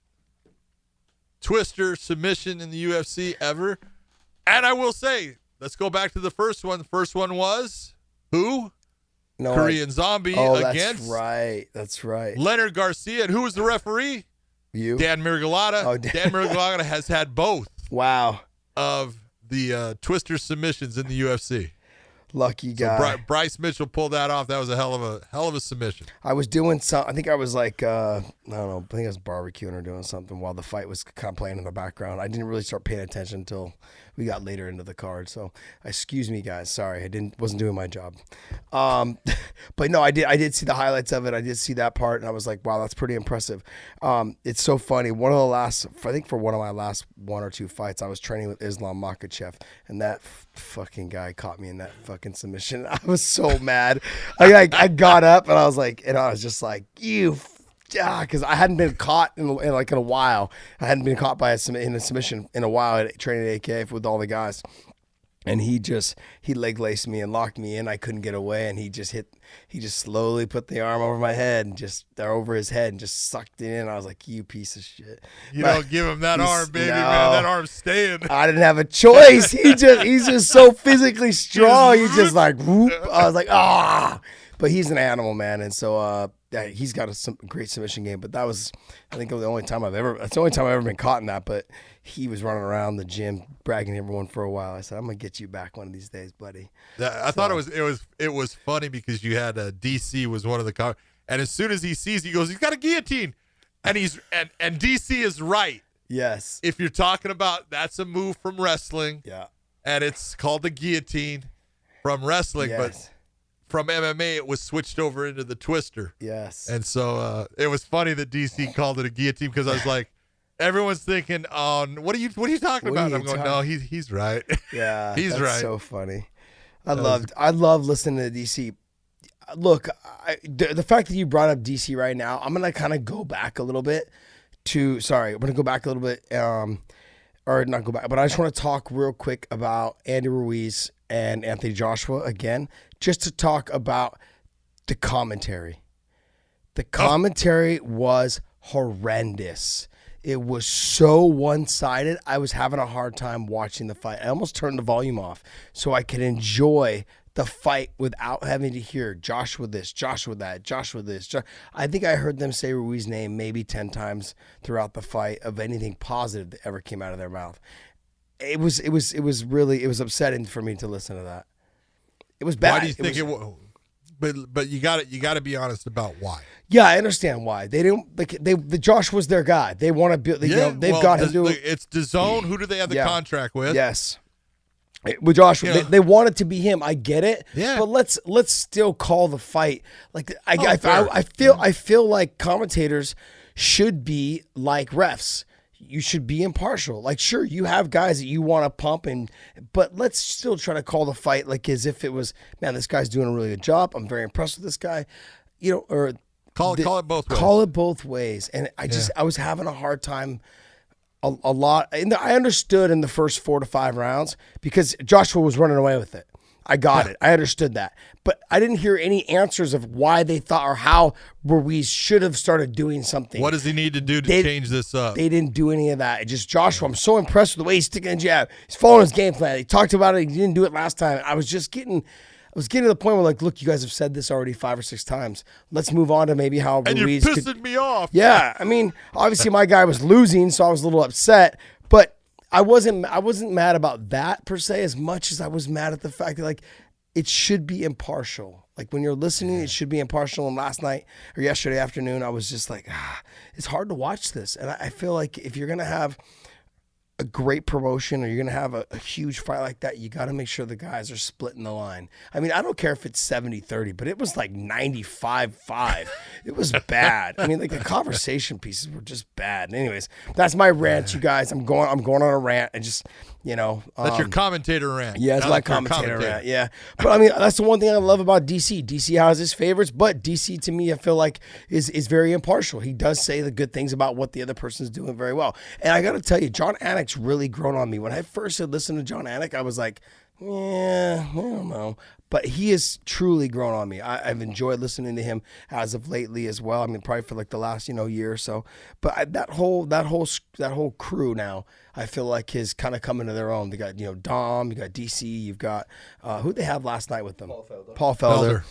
twister submission in the UFC ever, and I will say, let's go back to the first one. The first one was who? No, Korean Zombie against That's right. Leonard Garcia. And who was the referee? You. Dan Miragliotta. Oh, Dan Miragliotta has had both. Wow. Of the twister submissions in the UFC. Lucky guy. So Bryce Mitchell pulled that off. That was a hell of a submission. I was doing I think I was like, I don't know, I think I was barbecuing or doing something while the fight was kind of playing in the background. I didn't really start paying attention until we got later into the card. So excuse me, guys. Sorry, I wasn't doing my job. But no, I did see the highlights of it. I did see that part, and I was like, wow, that's pretty impressive. It's so funny. I think for one of my last one or two fights, I was training with Islam Makhachev, and that fucking guy caught me in that fucking submission. I was so mad. I got up and I was like, and I was just like, because I hadn't been caught in a while. I hadn't been caught in a submission in a while at training at AK with all the guys. And he leg laced me and locked me in. I couldn't get away, and he just slowly put the arm over my head and over his head and just sucked it in. I was like, you piece of shit. You don't give him that arm, baby, man. That arm's staying. I didn't have a choice. He's just so physically strong. He's just like, whoop. I was like, ah. But he's an animal, man. And so he's got a great submission game. But that was, I think, the only time I've ever been caught in that. But he was running around the gym bragging to everyone for a while. I said, I'm gonna get you back one of these days, buddy. I thought it was funny because you had DC was one of the and as soon as he sees, he goes, he's got a guillotine, and and DC is right. Yes. If you're talking about that's a move from wrestling, and it's called the guillotine from wrestling, but from MMA it was switched over into the twister. Yes. And so it was funny that DC called it a guillotine because I was like, everyone's thinking, what are you talking about? I'm going, no, he's right. Yeah, he's that's right. So funny. I love listening to DC. Look, the fact that you brought up DC right now, I'm gonna kind of go back a little bit I'm gonna go back a little bit, or not go back, but I just want to talk real quick about Andy Ruiz and Anthony Joshua again, just to talk about the commentary. The commentary was horrendous. It was so one-sided. I was having a hard time watching the fight. I almost turned the volume off so I could enjoy the fight without having to hear Joshua this, Joshua that, Joshua this. I think I heard them say Ruiz's name maybe 10 times throughout the fight of anything positive that ever came out of their mouth. It was upsetting for me to listen to that. It was bad. Why do you think it was? But you got to be honest about why. Yeah, I understand why. They didn't. The Josh was their guy. They want to build. They've got him to. It's DAZN. Who do they have the contract with? Yes, with Josh, they want it to be him. I get it. Yeah. But let's still call the fight. Like I feel like commentators should be like refs. You should be impartial. Like, sure, you have guys that you want to pump, but let's still try to call the fight like as if it was, man, this guy's doing a really good job. I'm very impressed with this guy. Or call it both ways. Call it both ways. And I was having a hard time a lot. And I understood in the first 4 to 5 rounds because Joshua was running away with it. I got it. I understood that. But I didn't hear any answers of why they thought or how Ruiz should have started doing something. What does he need to do to change this up? They didn't do any of that. It just Joshua, I'm so impressed with the way he's sticking a jab. He's following his game plan. He talked about it. He didn't do it last time. I was getting to the point where, like, look, you guys have said this already 5 or 6 times. Let's move on to maybe how and Ruiz you're pissing me off. Yeah. I mean, obviously my guy was losing, so I was a little upset. But I wasn't mad about that per se as much as I was mad at the fact that, like, it should be impartial. Like when you're listening, it should be impartial. And last night or yesterday afternoon, I was just like, it's hard to watch this. And I feel like if you're going to have a great promotion or you're going to have a huge fight like that, you got to make sure the guys are splitting the line. I mean, I don't care if it's 70-30, but it was like 95-5. It was bad. I mean, like the conversation pieces were just bad. Anyways, that's my rant, you guys. I'm going on a rant and just, that's your commentator rant. Yeah, it's my commentator rant. Yeah. But I mean, that's the one thing I love about DC. DC has his favorites, but DC to me, I feel like is very impartial. He does say the good things about what the other person's doing very well. And I got to tell you, John Anik's really grown on me. When I first had listened to John Anik, I was like, yeah, I don't know. But he has truly grown on me. I've enjoyed listening to him as of lately as well. I mean, probably for like the last, year or so. But that whole crew now, I feel like is kind of coming to their own. They got, Dom, you got DC, you've got, who they have last night with them? Paul Felder.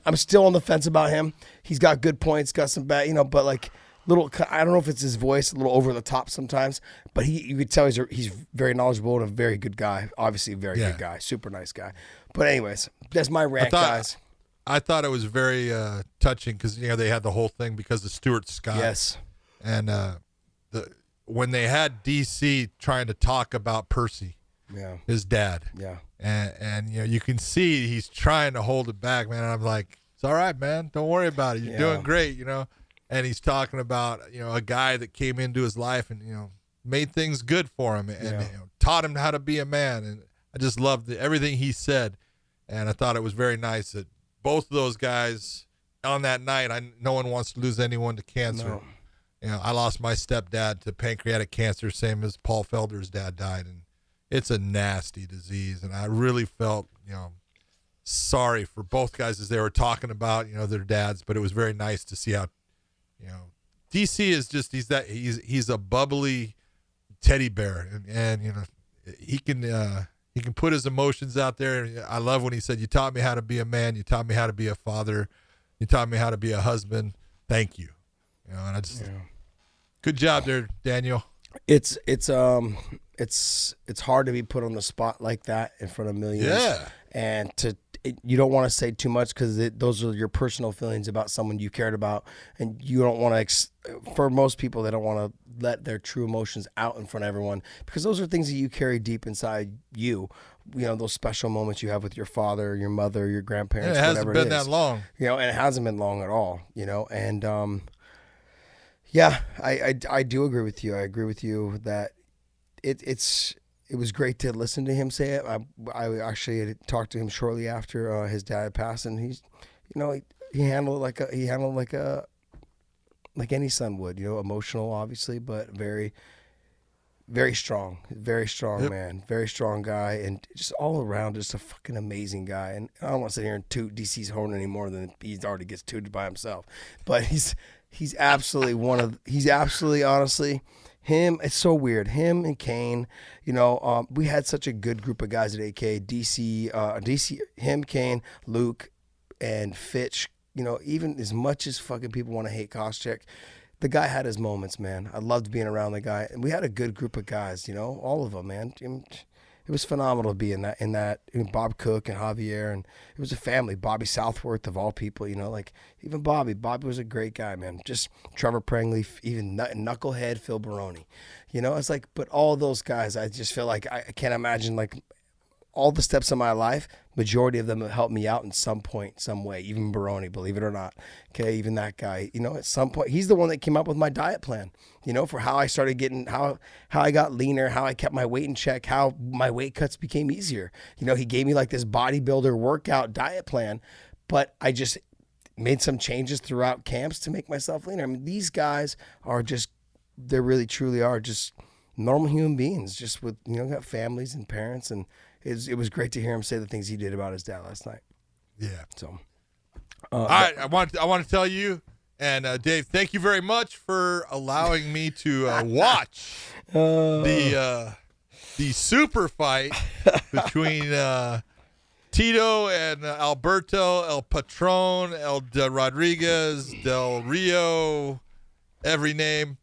I'm still on the fence about him. He's got good points, got some bad, but like, I don't know if it's his voice, a little over the top sometimes, but you could tell he's very knowledgeable and a very good guy. Obviously, a very good guy, super nice guy. But anyways, that's my rant, guys. I thought it was very touching because they had the whole thing because of Stuart Scott. Yes, and when they had DC trying to talk about Percy, his dad, and you can see he's trying to hold it back, man. And I'm like, it's all right, man. Don't worry about it. You're doing great, And he's talking about, a guy that came into his life and, made things good for him and taught him how to be a man. And I just loved everything he said. And I thought it was very nice that both of those guys on that night, no one wants to lose anyone to cancer. No. I lost my stepdad to pancreatic cancer, same as Paul Felder's dad died. And it's a nasty disease. And I really felt, sorry for both guys as they were talking about, their dads. But it was very nice to see how, DC is just he's a bubbly teddy bear, and he can put his emotions out there. I love when he said, "You taught me how to be a man. You taught me how to be a father. You taught me how to be a husband. Thank you." And I just good job there, Daniel. It's hard to be put on the spot like that in front of millions, and you don't want to say too much because those are your personal feelings about someone you cared about, and you don't want to. For most people, they don't want to let their true emotions out in front of everyone because those are things that you carry deep inside you. Those special moments you have with your father, your mother, your grandparents. It hasn't been that long. And it hasn't been long at all. And I do agree with you. I agree with you that it was great to listen to him say it. I actually had talked to him shortly after his dad passed, and he's, he handled it like any son would, emotional obviously, but very, very strong man, very strong guy, and just all around just a fucking amazing guy. And I don't want to sit here and toot DC's horn any more than he already gets tooted by himself, but he's absolutely honestly. Him, it's so weird. Him and Kane, we had such a good group of guys at AK. DC, him, Kane, Luke, and Fitch. Even as much as fucking people want to hate Koscheck, the guy had his moments, man. I loved being around the guy, and we had a good group of guys. All of them, man. It was phenomenal to be in that Bob Cook and Javier, and it was a family. Bobby Southworth of all people, like even Bobby was a great guy, man. Just Trevor Prangley, even Knucklehead Phil Baroni, it's like, but all those guys, I just feel like I can't imagine like all the steps of my life, majority of them have helped me out in some point, some way, even Baroni, believe it or not. Okay, even that guy, at some point, he's the one that came up with my diet plan, for how I started getting, how I got leaner, how I kept my weight in check, how my weight cuts became easier. He gave me like this bodybuilder workout diet plan, but I just made some changes throughout camps to make myself leaner. I mean, these guys are just, they really truly are just normal human beings, just with, got families and parents, and it was great to hear him say the things he did about his dad last night. Yeah. So, all right, I want to tell you, and Dave, thank you very much for allowing me to watch the super fight between Tito and Alberto El Patron, Rodriguez, Del Rio, every name.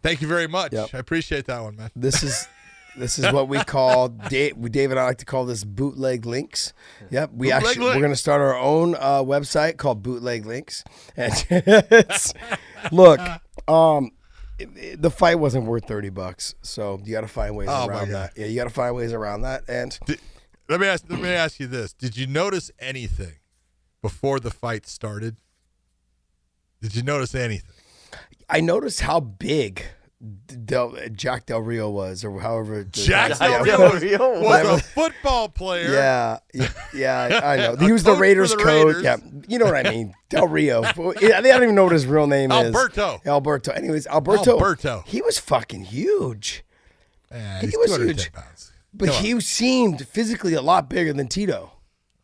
Thank you very much. Yep. I appreciate that one, man. This is This is what we call Dave and I like to call this bootleg links. Yep, we're going to start our own website called Bootleg Links. And look, the fight wasn't worth $30, so you got to find ways around that. Yeah, you got to find ways around that. And let me ask you this: did you notice anything before the fight started? Did you notice anything? I noticed how big Jack Del Rio was, or however. Jack Del Rio was a football player. Yeah, I know. He was the Raiders coach. Yeah, you know what I mean. Del Rio. I don't even know what his real name is. Alberto. Anyways, Alberto. He was fucking huge. He was huge. Pounds. But he seemed physically a lot bigger than Tito.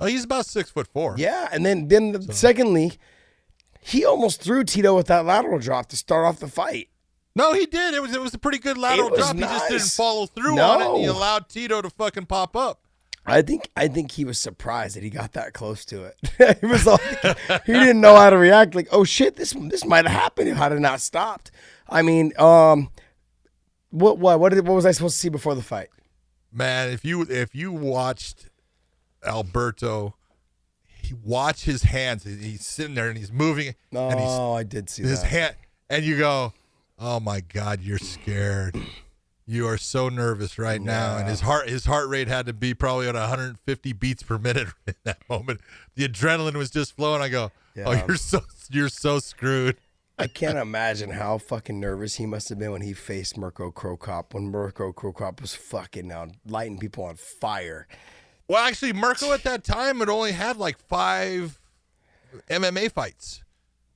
Oh, he's about 6'4". Yeah, and then secondly, he almost threw Tito with that lateral drop to start off the fight. No, he did. It was a pretty good lateral drop. Nice. He just didn't follow through on it, and he allowed Tito to fucking pop up. I think he was surprised that he got that close to it. He was like, he didn't know how to react. Like, oh shit, this might have happened if I had not stopped. I mean, what was I supposed to see before the fight? Man, if you watched Alberto, watch his hands. He's sitting there and he's moving. Oh, I did see his that. hand, and you go, oh my God, you're scared. You are so nervous right now, and his heart rate had to be probably at 150 beats per minute in that moment. The adrenaline was just flowing. I go, oh, you're so screwed. I can't imagine how fucking nervous he must have been when he faced Mirko Cro Cop. When Mirko Cro Cop was fucking lighting people on fire. Well, actually, Mirko at that time had only had like 5 MMA fights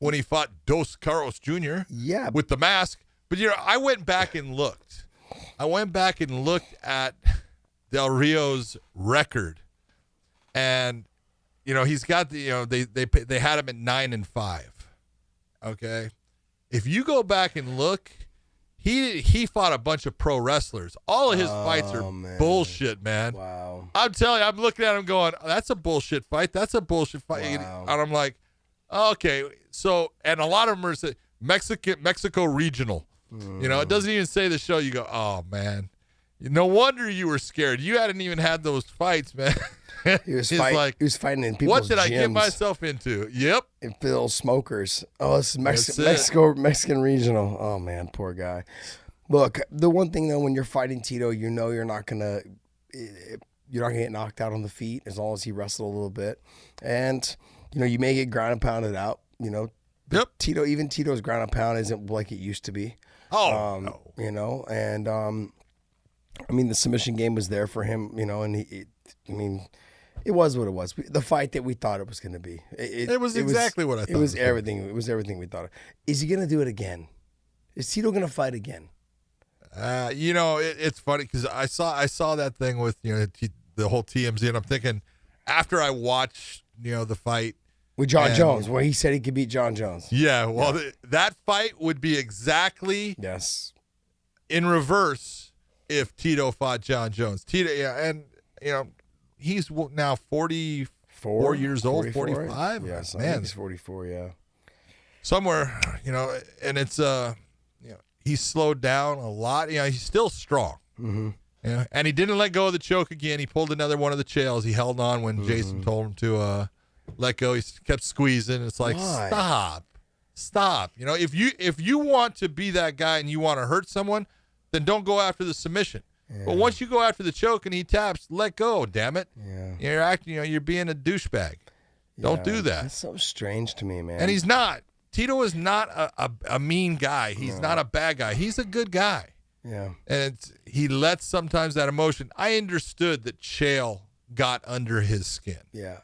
when he fought Dos Carlos Jr. Yeah, with the mask. But I went back and looked. At Del Rio's record, and he's got the they had him at 9-5. Okay, if you go back and look, he fought a bunch of pro wrestlers. All of his fights are bullshit, man. Wow. I'm telling you, I'm looking at him going, that's a bullshit fight. That's a bullshit fight. Wow. And I'm like, okay. So, and a lot of them are Mexico regional. It doesn't even say the show. You go, oh man, no wonder you were scared. You hadn't even had those fights, man. He was fighting in people's What did I get myself into? Yep. In little smokers. Oh, this is Mexican regional. Oh man, poor guy. Look, the one thing though, when you're fighting Tito, you're not gonna get knocked out on the feet as long as he wrestled a little bit, and you may get ground and pounded out. Yep. Tito's ground and pound isn't like it used to be. Oh, no. And I mean the submission game was there for him. It was what it was. The fight that we thought it was going to be. It was exactly what I thought. It was everything. It was everything we thought. Is he going to do it again? Is Tito going to fight again? It's funny because I saw that thing with the whole TMZ, and I'm thinking after I watched the fight with John Jones, where he said he could beat John Jones. Yeah, well, that fight would be exactly in reverse if Tito fought John Jones. Tito, he's now 44 years old, 45. Yeah, so I think he's 44. Yeah, somewhere, and it's he's slowed down a lot. He's still strong. Mm-hmm. And he didn't let go of the choke again. He pulled another one of the chails. He held on when Jason told him to let go. He kept squeezing. It's like, stop. If you want to be that guy and you want to hurt someone, then don't go after the submission. Yeah. But once you go after the choke and he taps, let go, damn it. Yeah. You're acting, you're being a douchebag. Don't do that. That's so strange to me, man. And he's not. Tito is not a mean guy. He's not a bad guy. He's a good guy. Yeah. And he lets sometimes that emotion. I understood that Chael got under his skin. Yeah.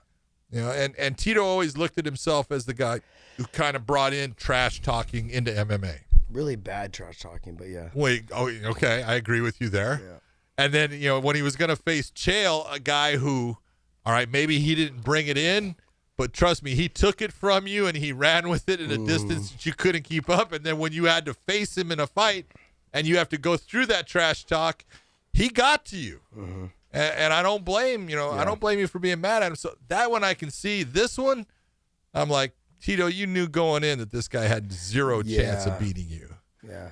And Tito always looked at himself as the guy who kind of brought in trash talking into MMA. Really bad trash talking, but yeah. Wait, okay, I agree with you there. Yeah. And then, when he was going to face Chael, a guy who, all right, maybe he didn't bring it in, but trust me, he took it from you and he ran with it at a distance that you couldn't keep up. And then when you had to face him in a fight and you have to go through that trash talk, he got to you. Mm-hmm. And I don't blame, I don't blame you for being mad at him. So that one I can see. This one, I'm like, Tito, you knew going in that this guy had zero chance of beating you. Yeah.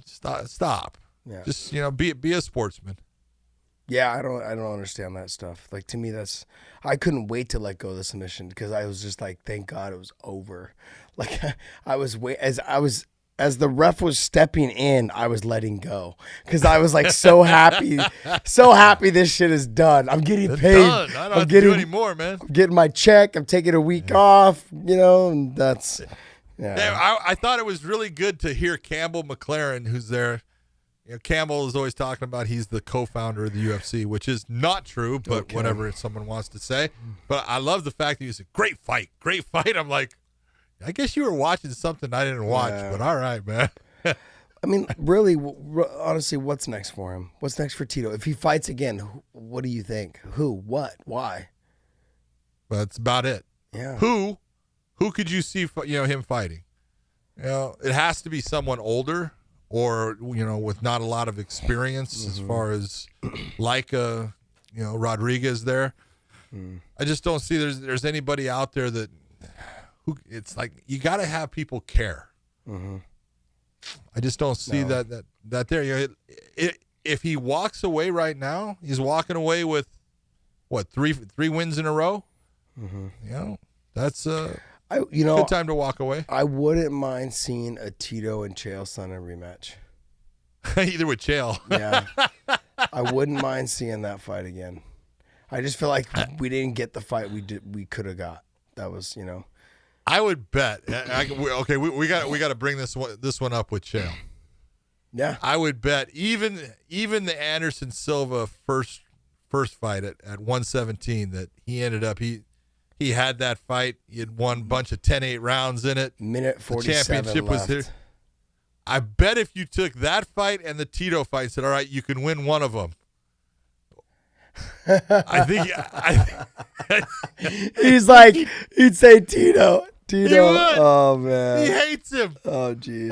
Stop. Yeah. Just be a sportsman. Yeah, I don't understand that stuff. Like, to me, I couldn't wait to let go of the submission because I was just like, thank God it was over. Like, as the ref was stepping in, I was letting go because I was like so happy this shit is done. I'm getting paid. Done. I don't have to do anymore, man. I'm getting my check. I'm taking a week off. And that's. Yeah. I thought it was really good to hear Campbell McLaren, who's there. Campbell is always talking about he's the co-founder of the UFC, which is not true, but whatever someone wants to say. But I love the fact that he said, great fight. I'm like, I guess you were watching something I didn't watch, but all right, man. I mean, really, honestly, what's next for him? What's next for Tito? If he fights again, what do you think? Who? What? Why? That's about it. Yeah. Who could you see, him fighting? It has to be someone older. Or, with not a lot of experience as far as like Rodriguez there. I just don't see there's anybody out there who it's like you got to have people care. I just don't see that there. If he walks away right now, he's walking away with what, three wins in a row. That's good time to walk away. I wouldn't mind seeing a Tito and Chael Sonnen rematch. Either with Chael. Yeah. I wouldn't mind seeing that fight again. I just feel like we didn't get the fight we could have got. That was, I would bet. We got to bring this one up with Chael. Yeah. I would bet even the Anderson Silva first fight at 117 that he ended up he had that fight. He had won a bunch of 10-8 rounds in it. Minute 47 the championship left. was here. I bet if you took that fight and the Tito fight and said, all right, you can win one of them. He's like, he'd say Tito. He would. Oh, man. He hates him. Oh, jeez.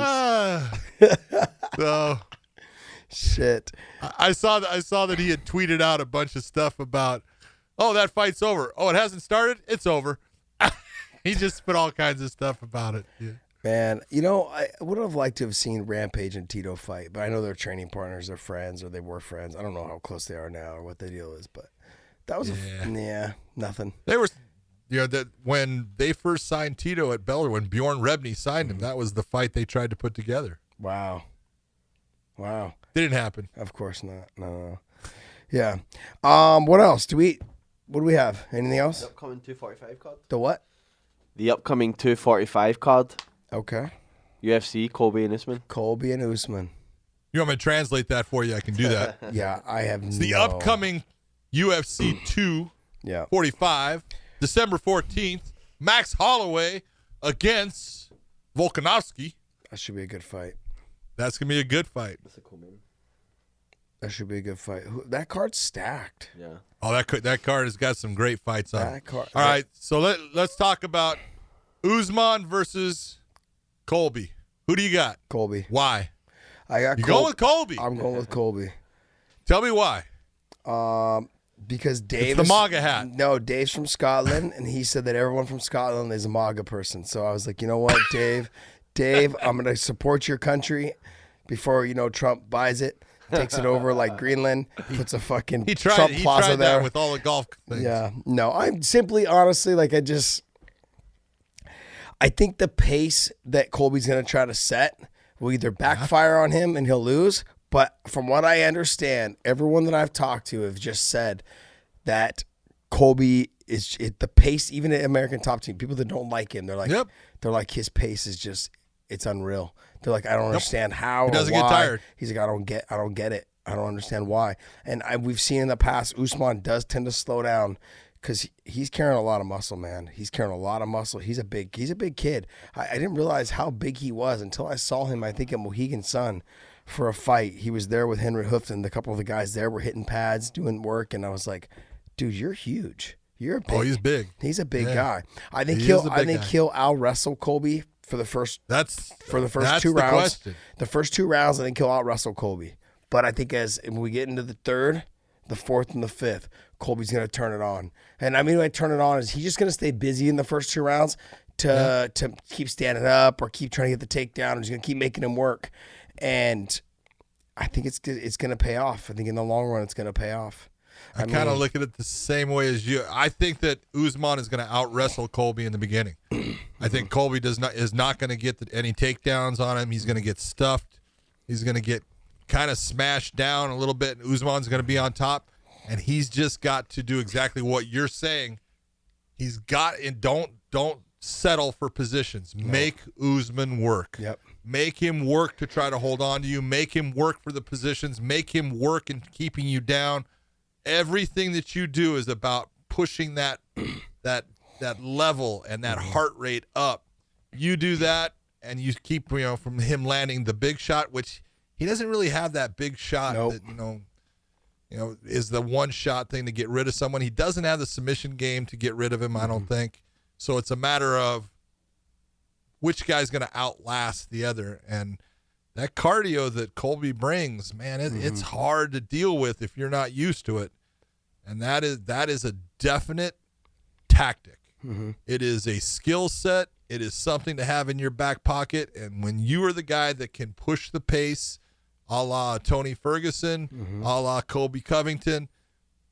So shit. I saw that he had tweeted out a bunch of stuff about, oh, that fight's over. Oh, it hasn't started? It's over. He just put all kinds of stuff about it. Yeah. Man, I would have liked to have seen Rampage and Tito fight, but I know they're training partners, they're friends, or they were friends. I don't know how close they are now or what the deal is, but that was nothing. They were, that when they first signed Tito at Bellator, when Bjorn Rebney signed him, that was the fight they tried to put together. Wow. Didn't happen. Of course not. No. Yeah. What else? What do we have? Anything else? The upcoming 245 card. The what? The upcoming 245 card. Okay. UFC, Colby and Usman. Colby and Usman. You want me to translate that for you? I can do that. Yeah, I have It's the upcoming UFC 245, December 14th, Max Holloway against Volkanovski. That should be a good fight. That's going to be a good fight. That's a cool name. That should be a good fight. That card's stacked. Yeah. Oh, that card has got some great fights on it. All right, so let's talk about Usman versus Colby. Who do you got? Colby. Why? You're going with Colby. I'm going with Colby. Tell me why. Because Dave. It's the MAGA hat. No, Dave's from Scotland, and he said that everyone from Scotland is a MAGA person. So I was like, you know what, Dave, I'm going to support your country before Trump buys it, takes it over like Greenland, puts a fucking Trump Plaza there with all the golf things. Yeah, no, I'm simply honestly I think the pace that Colby's going to try to set will either backfire on him and he'll lose. But from what I understand, everyone that I've talked to have just said that Colby is the pace, even at American Top Team, people that don't like him, they're like his pace is just, it's unreal. They're like, I don't understand how. He doesn't or why. get tired. He's like, I don't get it. I don't understand why. And we've seen in the past, Usman does tend to slow down. Because he's carrying a lot of muscle, man. He's carrying a lot of muscle. He's a big kid. I didn't realize how big he was until I saw him, I think, at Mohegan Sun for a fight. He was there with Henry Hoofton. A couple of the guys there were hitting pads, doing work, and I was like, dude, you're huge. You're big. Oh, he's big. He's a big guy. I think he'll out-wrestle Colby for the first two rounds. Question. The first 2 rounds, I think he'll out-wrestle Colby. But I think as we get into the third, the fourth, and the fifth, Colby's going to turn it on. And I mean, when I turn it on, is he just going to stay busy in the first 2 rounds to keep standing up or keep trying to get the takedown? Or he's going to keep making him work. And I think it's going to pay off. I think in the long run, it's going to pay off. I kind of look at it the same way as you. I think that Usman is going to out-wrestle Colby in the beginning. I think Colby is not going to get any takedowns on him. He's going to get stuffed. He's going to get kind of smashed down a little bit, and Usman's going to be on top. And he's just got to do exactly what you're saying. He's got and don't settle for positions. No. Make Usman work. Yep. Make him work to try to hold on to you. Make him work for the positions. Make him work in keeping you down. Everything that you do is about pushing that level and that heart rate up. You do that, and you keep from him landing the big shot, which he doesn't really have that big shot. Nope. That is the one shot thing to get rid of someone. He doesn't have the submission game to get rid of him, I don't think. So it's a matter of which guy's going to outlast the other. And that cardio that Colby brings, man, it's hard to deal with if you're not used to it. And that is a definite tactic. It is a skill set. It is something to have in your back pocket. And when you are the guy that can push the pace, a la Tony Ferguson, a la Colby Covington,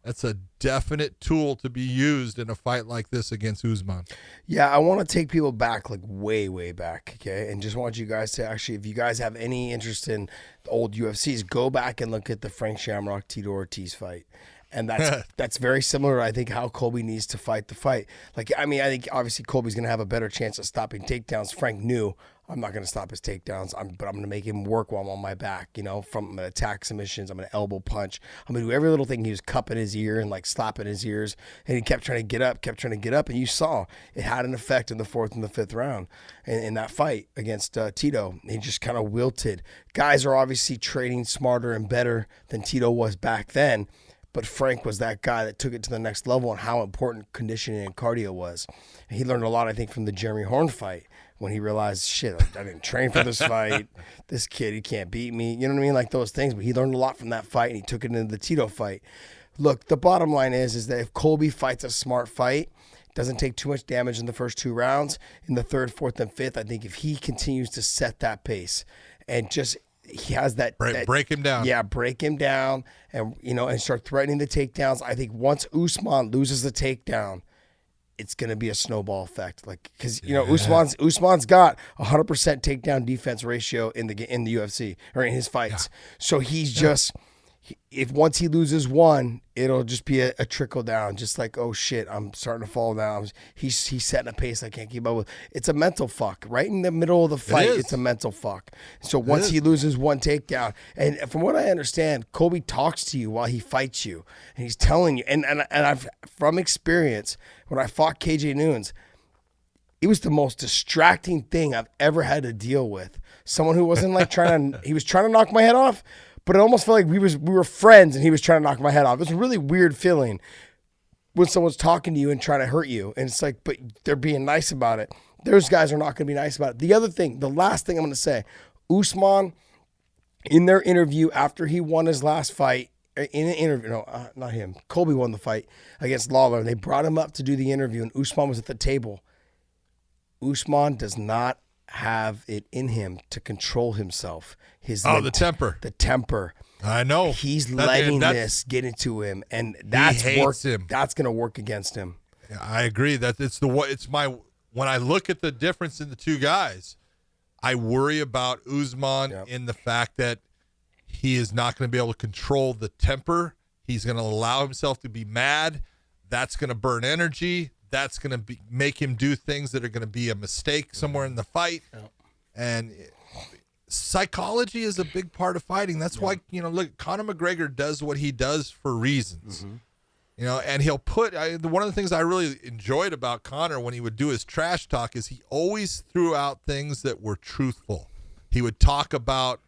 that's a definite tool to be used in a fight like this against Usman. Yeah, I want to take people back, like way, way back, okay? And just want you guys to actually, if you guys have any interest in the old UFCs, go back and look at the Frank Shamrock Tito Ortiz fight. And that's very similar, I think, how Colby needs to fight the fight. I think obviously Colby's going to have a better chance of stopping takedowns. Frank knew, I'm not going to stop his takedowns, but I'm going to make him work while I'm on my back, from I'm going to attack submissions, I'm going to elbow punch. I'm going to do every little thing. He was cupping his ear and slapping his ears, and he kept trying to get up, and you saw it had an effect in the 4th and the 5th round in that fight against Tito. He just kind of wilted. Guys are obviously training smarter and better than Tito was back then. But Frank was that guy that took it to the next level and how important conditioning and cardio was. And he learned a lot, I think, from the Jeremy Horn fight when he realized, shit, I didn't train for this fight. This kid, he can't beat me. You know what I mean? Like those things. But he learned a lot from that fight, and he took it into the Tito fight. Look, the bottom line is that if Colby fights a smart fight, doesn't take too much damage in the first 2 rounds, in the 3rd, 4th, and 5th, I think if he continues to set that pace and just – he has that break him down. Yeah, break him down, and and start threatening the takedowns. I think once Usman loses the takedown, it's going to be a snowball effect. Because Usman's got 100% takedown defense ratio in the UFC or in his fights. Yeah. So he's just if once he loses one, it'll just be a trickle down, just like, oh shit, I'm starting to fall down. He's setting a pace I can't keep up with. It's a mental fuck. Right in the middle of the fight, it's a mental fuck. So once he loses one takedown, and from what I understand, Colby talks to you while he fights you, and he's telling you, and I've from experience, when I fought KJ Nunes, it was the most distracting thing I've ever had to deal with. Someone who wasn't he was trying to knock my head off, but it almost felt like we were friends and he was trying to knock my head off. It was a really weird feeling when someone's talking to you and trying to hurt you. And it's like, but they're being nice about it. Those guys are not going to be nice about it. The other thing, the last thing I'm going to say, Usman, in their interview after he won his last fight, in an interview, not him, Colby won the fight against Lawler. They brought him up to do the interview and Usman was at the table. Usman does not have it in him to control himself. The temper. The temper. I know. He's letting this get into him, and that's him. That's going to work against him. Yeah, I agree. When I look at the difference in the two guys, I worry about Usman in the fact that he is not going to be able to control the temper. He's going to allow himself to be mad. That's going to burn energy. That's going to make him do things that are going to be a mistake somewhere in the fight. Yeah. And psychology is a big part of fighting. That's why, look, Conor McGregor does what he does for reasons. Mm-hmm. And he'll put one of the things I really enjoyed about Conor when he would do his trash talk is he always threw out things that were truthful. He would talk about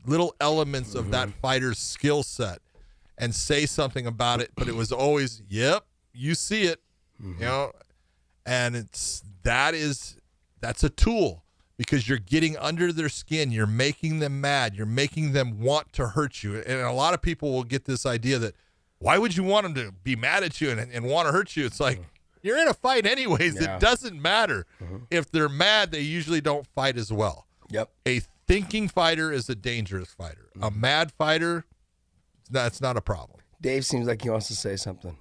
little elements of that fighter's skill set and say something about it, but it was always, yep, you see it. Mm-hmm. And that's a tool because you're getting under their skin. You're making them mad. You're making them want to hurt you. And a lot of people will get this idea that why would you want them to be mad at you and want to hurt you? It's like, you're in a fight anyways. Yeah. It doesn't matter. If they're mad, they usually don't fight as well. Yep. A thinking fighter is a dangerous fighter. A mad fighter, that's not a problem. Dave seems like he wants to say something.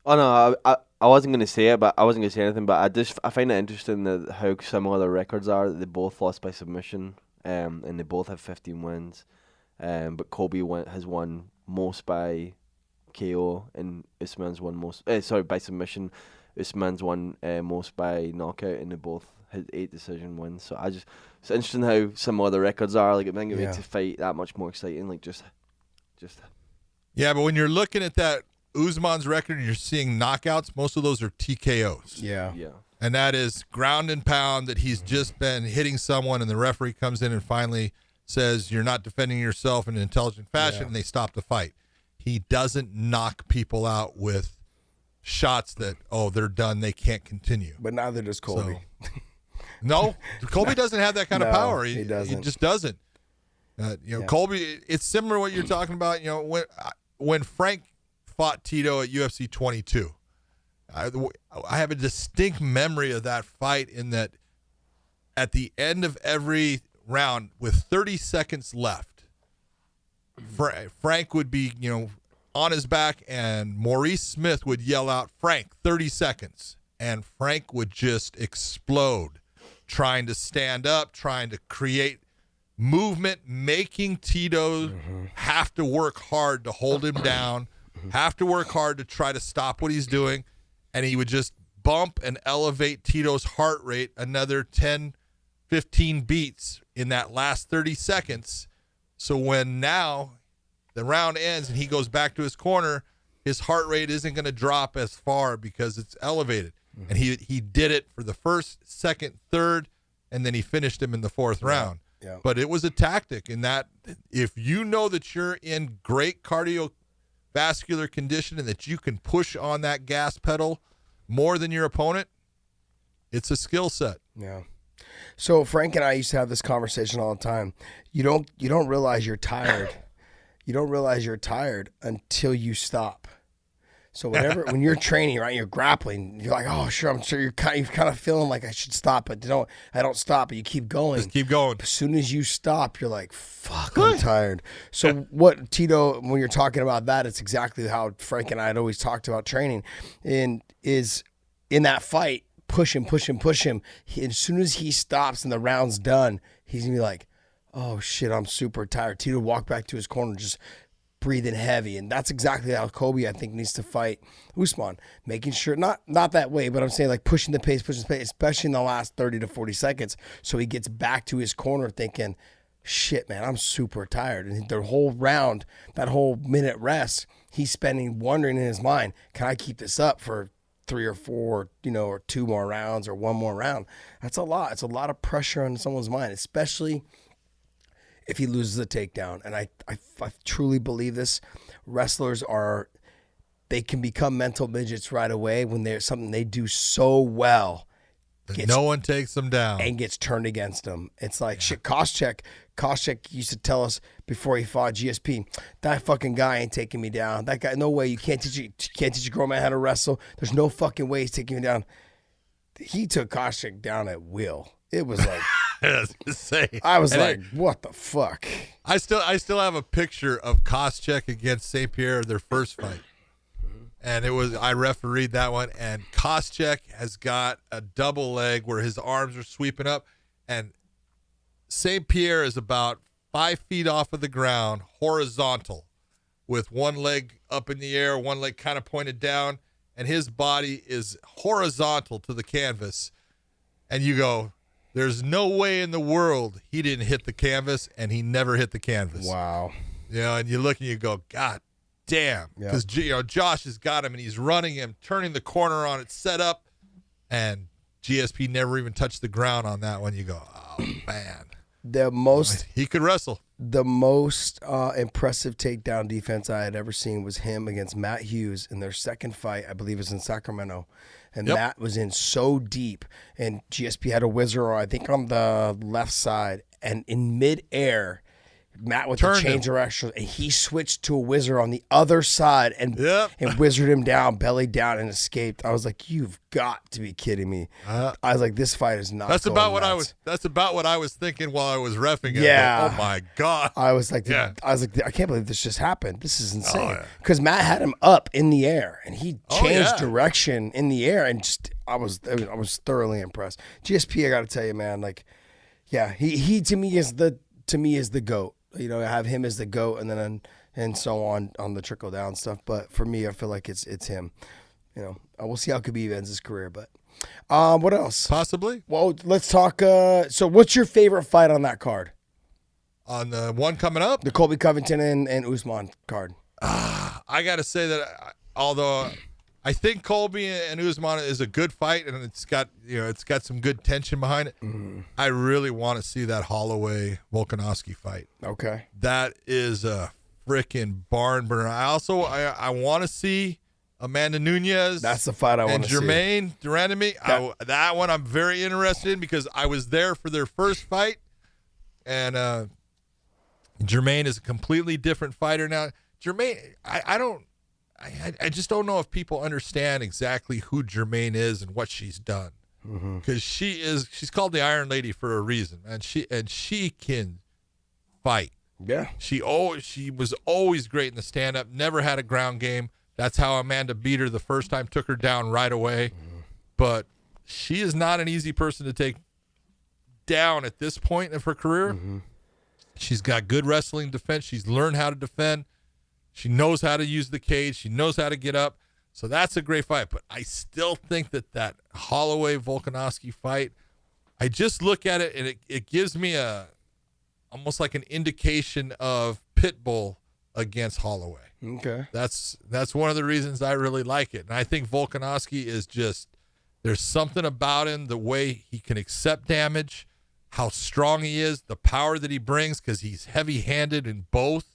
Oh no, I wasn't gonna say it, but I wasn't gonna say anything. But I find it interesting that how similar their records are. That they both lost by submission, and they both have 15 wins. But Colby has won most by KO, and Usman's won most. By submission. Usman's won most by knockout, and they both had 8 decision wins. So it's interesting how similar the records are. Like, I think it makes the fight that much more exciting. Like, just. Yeah, but when you're looking at that Usman's record and you're seeing knockouts, most of those are TKOs. Yeah. And that is ground and pound that he's just been hitting someone, and the referee comes in and finally says, you're not defending yourself in an intelligent fashion, and they stop the fight. He doesn't knock people out with shots that, they're done, they can't continue. But neither does Colby. No, Colby doesn't have that kind of power. He doesn't. He just doesn't. Colby, it's similar to what you're talking about. When Frank fought Tito at UFC 22, I have a distinct memory of that fight, in that at the end of every round, with 30 seconds left, Frank would be, on his back, and Maurice Smith would yell out, "Frank, 30 seconds." And Frank would just explode, trying to stand up, trying to create movement, making Tito have to work hard to hold him down, have to work hard to try to stop what he's doing. And he would just bump and elevate Tito's heart rate another 10, 15 beats in that last 30 seconds. So when now the round ends and he goes back to his corner, his heart rate isn't going to drop as far because it's elevated. And he did it for the first, second, third, and then he finished him in the 4th round. Yeah. But it was a tactic in that if you know that you're in great cardiovascular condition and that you can push on that gas pedal more than your opponent, it's a skill set. Yeah. So Frank and I used to have this conversation all the time. You don't realize you're tired. You don't realize you're tired until you stop. So when you're training, right, you're grappling, you're like, oh, sure, I'm sure you're kind of feeling like I should stop, but I don't stop, but you keep going. Just keep going. As soon as you stop, you're like, fuck, I'm tired. So what, Tito, when you're talking about that, it's exactly how Frank and I had always talked about training, and is in that fight, push him. As soon as he stops and the round's done, he's going to be like, oh, shit, I'm super tired. Tito walked back to his corner, just breathing heavy, and that's exactly how Colby, I think, needs to fight Usman, making sure not that way, but I'm saying like pushing the pace, especially in the last 30 to 40 seconds, so he gets back to his corner thinking, shit, man, I'm super tired. And the whole round, that whole minute rest, he's spending wondering in his mind, can I keep this up for 3 or 4, or 2 more rounds or 1 more round? That's a lot. It's a lot of pressure on someone's mind, especially if he loses a takedown. And I truly believe this. Wrestlers they can become mental midgets right away when there's something they do so well. No one takes them down. And gets turned against them. It's like, shit, Koscheck used to tell us before he fought GSP, that fucking guy ain't taking me down. That guy, no way. You can't teach a grown man how to wrestle. There's no fucking way he's taking me down. He took Koscheck down at will. It was like, I was like, what the fuck? I still have a picture of Koscheck against St. Pierre, their first fight. And I refereed that one, and Koscheck has got a double leg where his arms are sweeping up, and St. Pierre is about 5 feet off of the ground, horizontal, with one leg up in the air, one leg kind of pointed down, and his body is horizontal to the canvas. And you go, there's no way in the world he didn't hit the canvas, and he never hit the canvas. Wow. And you look and you go, God damn. Because Josh has got him, and he's running him, turning the corner on it, set up, and GSP never even touched the ground on that one. You go, oh, man. He could wrestle. The most impressive takedown defense I had ever seen was him against Matt Hughes in their second fight. I believe it was in Sacramento. And Matt was in so deep, and GSP had a whizzer, I think, on the left side. And in midair, Matt with Turned the change him. direction, and he switched to a whizzer on the other side and whizzered him down, belly down, and escaped. I was like, "You've got to be kidding me!" I was like, "This fight is not." That's going about what nuts. That's about what I was thinking while I was reffing it. Yeah. Oh my god. I was like, Yeah. I can't believe this just happened. This is insane. yeah. Because Matt had him up in the air, and he changed yeah. direction in the air, and just I was thoroughly impressed. GSP, I got to tell you, man, like, yeah, he to me is the GOAT. You know, I have him as the GOAT, and then and so on the trickle down stuff. But for me, I feel like it's him. You know, we'll see how Khabib ends his career. But what else? Possibly Well, let's talk. So, what's your favorite fight on that card? on the one coming up. The Colby Covington and Usman card. I got to say that although I think Colby and Usman is a good fight, and it's got some good tension behind it. I really want to see that Holloway Volkanovski fight. Okay. That is a freaking barn burner. I want to see Amanda Nunes. That's the fight I want to see. And Jermaine Durandamy. That one I'm very interested in because I was there for their first fight, and Jermaine is a completely different fighter now. Jermaine, I just don't know if people understand exactly who Jermaine is and what she's done, because she's called the Iron Lady for a reason, and she can fight. Yeah. She was always great in the stand up, never had a ground game. That's how Amanda beat her the first time, took her down right away. But she is not an easy person to take down at this point of her career. She's got good wrestling defense. She's learned how to defend. She knows how to use the cage. She knows how to get up. So that's a great fight. But I still think that Holloway-Volkanovski fight, I just look at it and it gives me almost like an indication of Pitbull against Holloway. Okay. That's one of the reasons I really like it. And I think Volkanovski is just, there's something about him, the way he can accept damage, how strong he is, the power that he brings, because he's heavy-handed in both.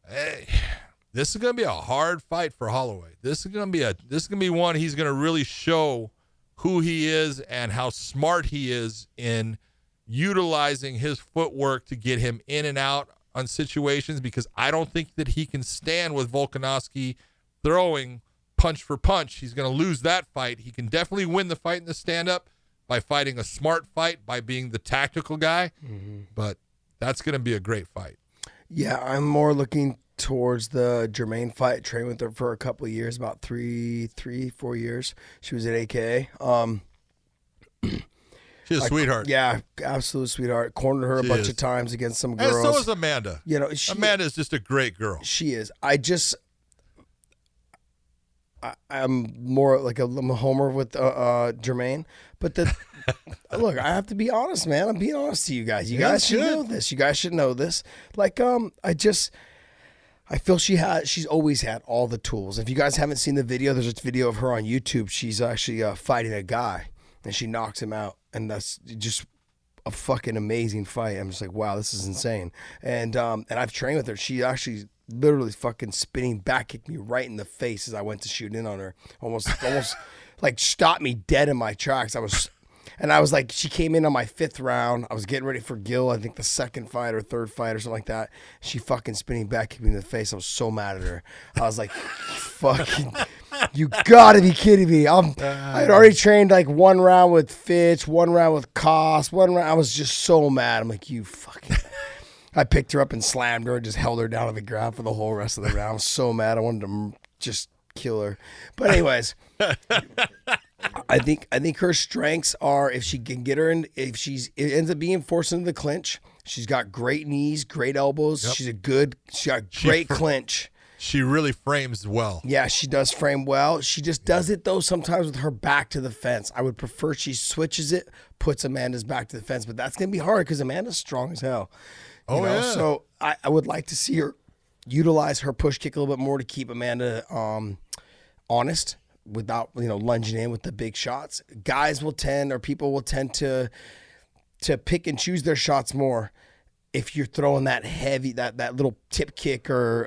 Hey, this is going to be a hard fight for Holloway. This is going to be one he's going to really show who he is and how smart he is in utilizing his footwork to get him in and out on situations, because I don't think that he can stand with Volkanovski throwing punch for punch. He's going to lose that fight. He can definitely win the fight in the stand-up by fighting a smart fight, by being the tactical guy, but that's going to be a great fight. Yeah, I'm more looking towards the Jermaine fight. Trained with her for a couple of years, about 4 years. She was at AKA. She's a sweetheart. Yeah, absolute sweetheart. Cornered her a bunch of times against some girls. And so is Amanda. You know, Amanda's just a great girl. She is. I'm more like I'm a homer with Jermaine, but look, I have to be honest, man. I'm being honest to you guys. You guys should know this. You guys should know this. Like, I feel she's always had all the tools. If you guys haven't seen the video, there's a video of her on YouTube. She's actually fighting a guy, and she knocks him out, and that's just a fucking amazing fight. I'm just like, wow, this is insane. And I've trained with her. She actually literally fucking spinning back kicked me right in the face as I went to shoot in on her. Almost like stopped me dead in my tracks. I was like, she came in on my 5th round. I was getting ready for Gil, I think the 2nd fight or 3rd fight or something like that. She fucking spinning back kicked me in the face. I was so mad at her. I was like, fucking, you gotta be kidding me. I had already trained like 1 round with Fitch, 1 round with Koss, 1 round. I was just so mad. I'm like, you fucking. I picked her up and slammed her and just held her down on the ground for the whole rest of the round. I was so mad. I wanted to just kill her. But anyways, I think her strengths are if she can get her in, it ends up being forced into the clinch. She's got great knees, great elbows. Yep. She got great clinch. She really frames well. Yeah, she does frame well. She just does it, though, sometimes with her back to the fence. I would prefer she switches it, puts Amanda's back to the fence. But that's going to be hard because Amanda's strong as hell. You know? Yeah. So I would like to see her utilize her push kick a little bit more to keep Amanda honest without lunging in with the big shots. People will tend to pick and choose their shots more if you're throwing that heavy, that little tip kick or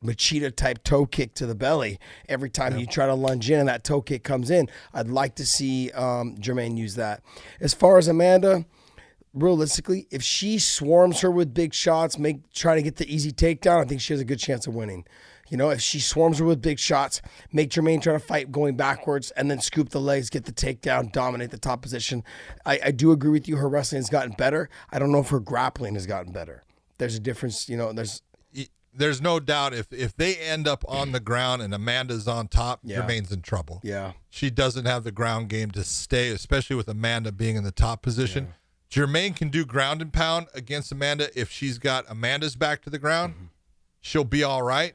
Machida type toe kick to the belly every time you try to lunge in and that toe kick comes in. I'd like to see Jermaine use that. As far as Amanda, realistically, if she swarms her with big shots, try to get the easy takedown, I think she has a good chance of winning. You know, if she swarms her with big shots, make Germaine try to fight going backwards and then scoop the legs, get the takedown, dominate the top position. I do agree with you. Her wrestling has gotten better. I don't know if her grappling has gotten better. There's a difference, you know, there's no doubt if they end up on the ground and Amanda's on top, Germaine's in trouble. Yeah. She doesn't have the ground game to stay, especially with Amanda being in the top position. Yeah. Germaine can do ground and pound against Amanda. If she's got Amanda's back to the ground, she'll be all right.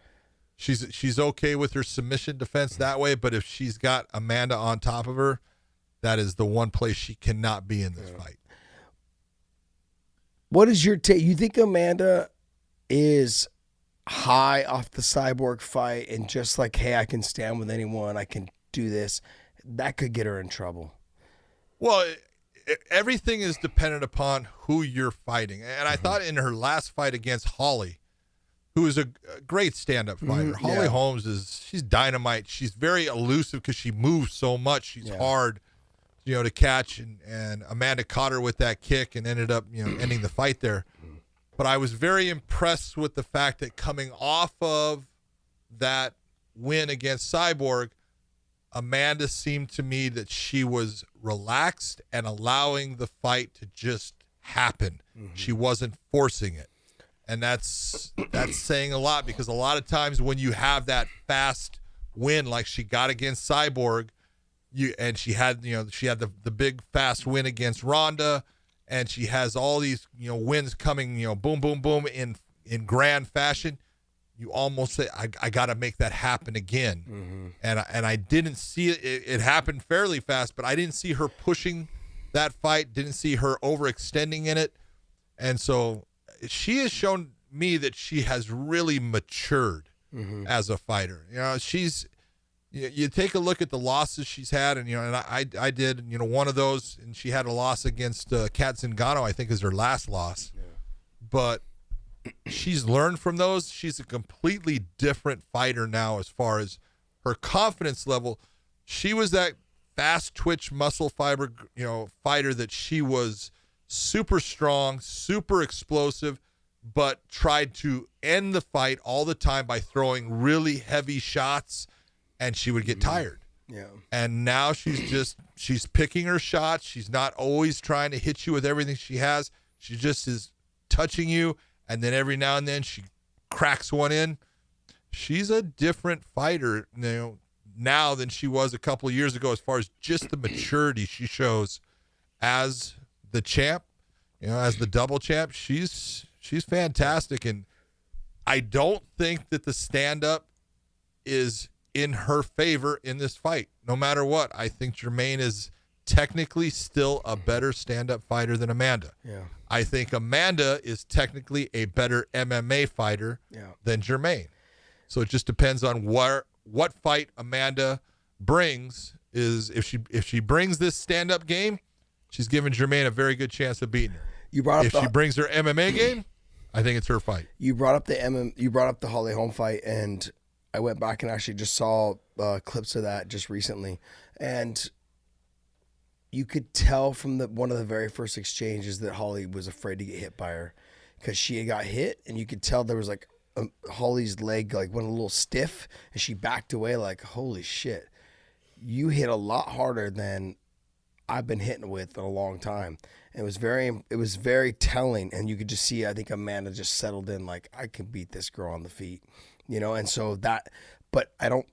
She's okay with her submission defense that way, but if she's got Amanda on top of her, that is the one place she cannot be in this fight. What is your take? You think Amanda is high off the Cyborg fight and just like, hey, I can stand with anyone, I can do this, that could get her in trouble? Well, everything is dependent upon who you're fighting. And I thought in her last fight against Holly, who is a great stand-up fighter. Holly Holmes she's dynamite. She's very elusive because she moves so much. She's hard, you know, to catch. And Amanda caught her with that kick and ended up, you know, ending the fight there. But I was very impressed with the fact that coming off of that win against Cyborg, Amanda seemed to me that she was relaxed and allowing the fight to just happen. She wasn't forcing it. And that's saying a lot, because a lot of times when you have that fast win like she got against Cyborg, she had the big fast win against Ronda, and she has all these, you know, wins coming, you know, boom, boom, boom in grand fashion. You almost say, I got to make that happen again. And I didn't see it. It happened fairly fast, but I didn't see her pushing that fight, didn't see her overextending in it. And so she has shown me that she has really matured as a fighter. You know, you take a look at the losses she's had, and, you know, and I did, you know, one of those, and she had a loss against Kat Zingano, I think is her last loss. But she's learned from those. She's a completely different fighter now as far as her confidence level. She was that fast twitch muscle fiber, you know, fighter that she was super strong, super explosive, but tried to end the fight all the time by throwing really heavy shots, and she would get tired. Yeah. And now she's picking her shots. She's not always trying to hit you with everything she has. She just is touching you, and then every now and then she cracks one in. She's a different fighter, you know, now than she was a couple of years ago as far as just the maturity she shows as the champ, you know, as the double champ. She's fantastic, and I don't think that the stand-up is in her favor in this fight. No matter what, I think Germaine is technically still a better stand-up fighter than Amanda. Yeah. I think Amanda is technically a better MMA fighter than Germaine. So it just depends on what fight Amanda brings. Is if she brings this stand-up game, she's giving Germaine a very good chance of beating her. If she brings her MMA game, I think it's her fight. You brought up the Holly Holm fight, and I went back and actually just saw clips of that just recently, and you could tell from one of the very first exchanges that Holly was afraid to get hit by her, because she had got hit, and you could tell there was like Holly's leg like went a little stiff, and she backed away like, holy shit, you hit a lot harder than I've been hitting with in a long time. And it was very telling, and you could just see, I think Amanda just settled in like, I can beat this girl on the feet, you know. And so but I don't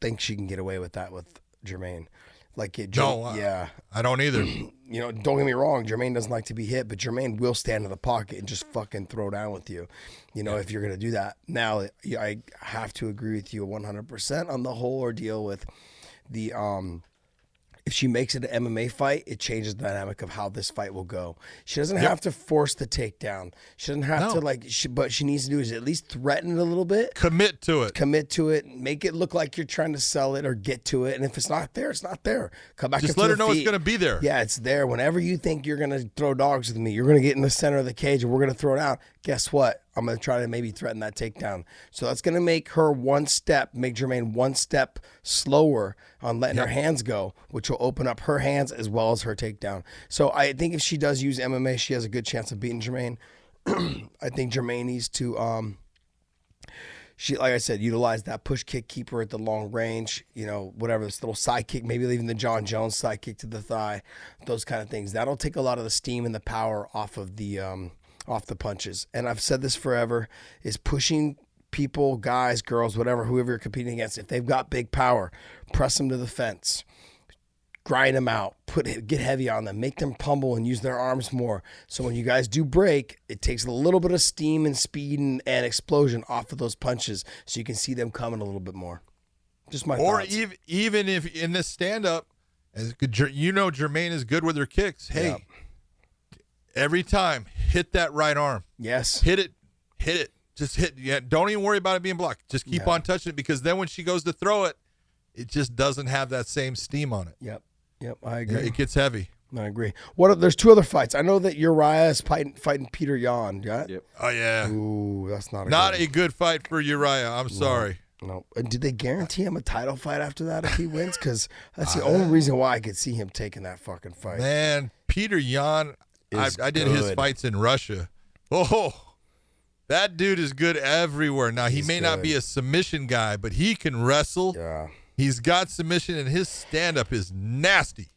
think she can get away with that with Germaine. Like it, I don't either. You know, don't get me wrong, Germaine doesn't like to be hit, but Germaine will stand in the pocket and just fucking throw down with you, you know, if you're gonna do that. Now, I have to agree with you 100% on the whole ordeal with the if she makes it an MMA fight, it changes the dynamic of how this fight will go. She doesn't have to force the takedown. She doesn't have to but she needs to do is at least threaten it a little bit. Commit to it. Make it look like you're trying to sell it or get to it. And if it's not there, it's not there. Come back. Just let her know it's going to be there. Yeah, it's there. Whenever you think you're going to throw dogs with me, you're going to get in the center of the cage and we're going to throw it out. Guess what? I'm going to try to maybe threaten that takedown. So that's going to make Jermaine one step slower on letting her hands go, which will open up her hands as well as her takedown. So I think if she does use MMA, she has a good chance of beating Jermaine. I think Jermaine needs to, like I said, utilize that push kick, keep her at the long range, whatever, this little side kick, maybe even the John Jones side kick to the thigh, those kind of things. That'll take a lot of the steam and the power off the punches. And I've said this forever, is pushing people, guys, girls, whatever, whoever you're competing against, if they've got big power, press them to the fence, grind them out, get heavy on them, make them pummel and use their arms more. So when you guys do break, it takes a little bit of steam and speed and explosion off of those punches so you can see them coming a little bit more. Just my thoughts. Or even if in this stand-up, Jermaine is good with her kicks. Hey, every time, hit that right arm. Yes. Hit it. Just hit. Yeah, don't even worry about it being blocked. Just keep on touching it, because then when she goes to throw it, it just doesn't have that same steam on it. Yep, I agree. It gets heavy. I agree. There's two other fights. I know that Uriah is fighting Peter Yan. Yep. Oh, yeah. Ooh, that's not a good fight for Uriah. I'm sorry. No. Did they guarantee him a title fight after that if he wins? Because that's the only reason why I could see him taking that fucking fight. Man, Peter Yan, I did his fights in Russia. Oh, that dude is good everywhere. Now, he may not be a submission guy, but he can wrestle. Yeah. He's got submission, and his stand-up is nasty.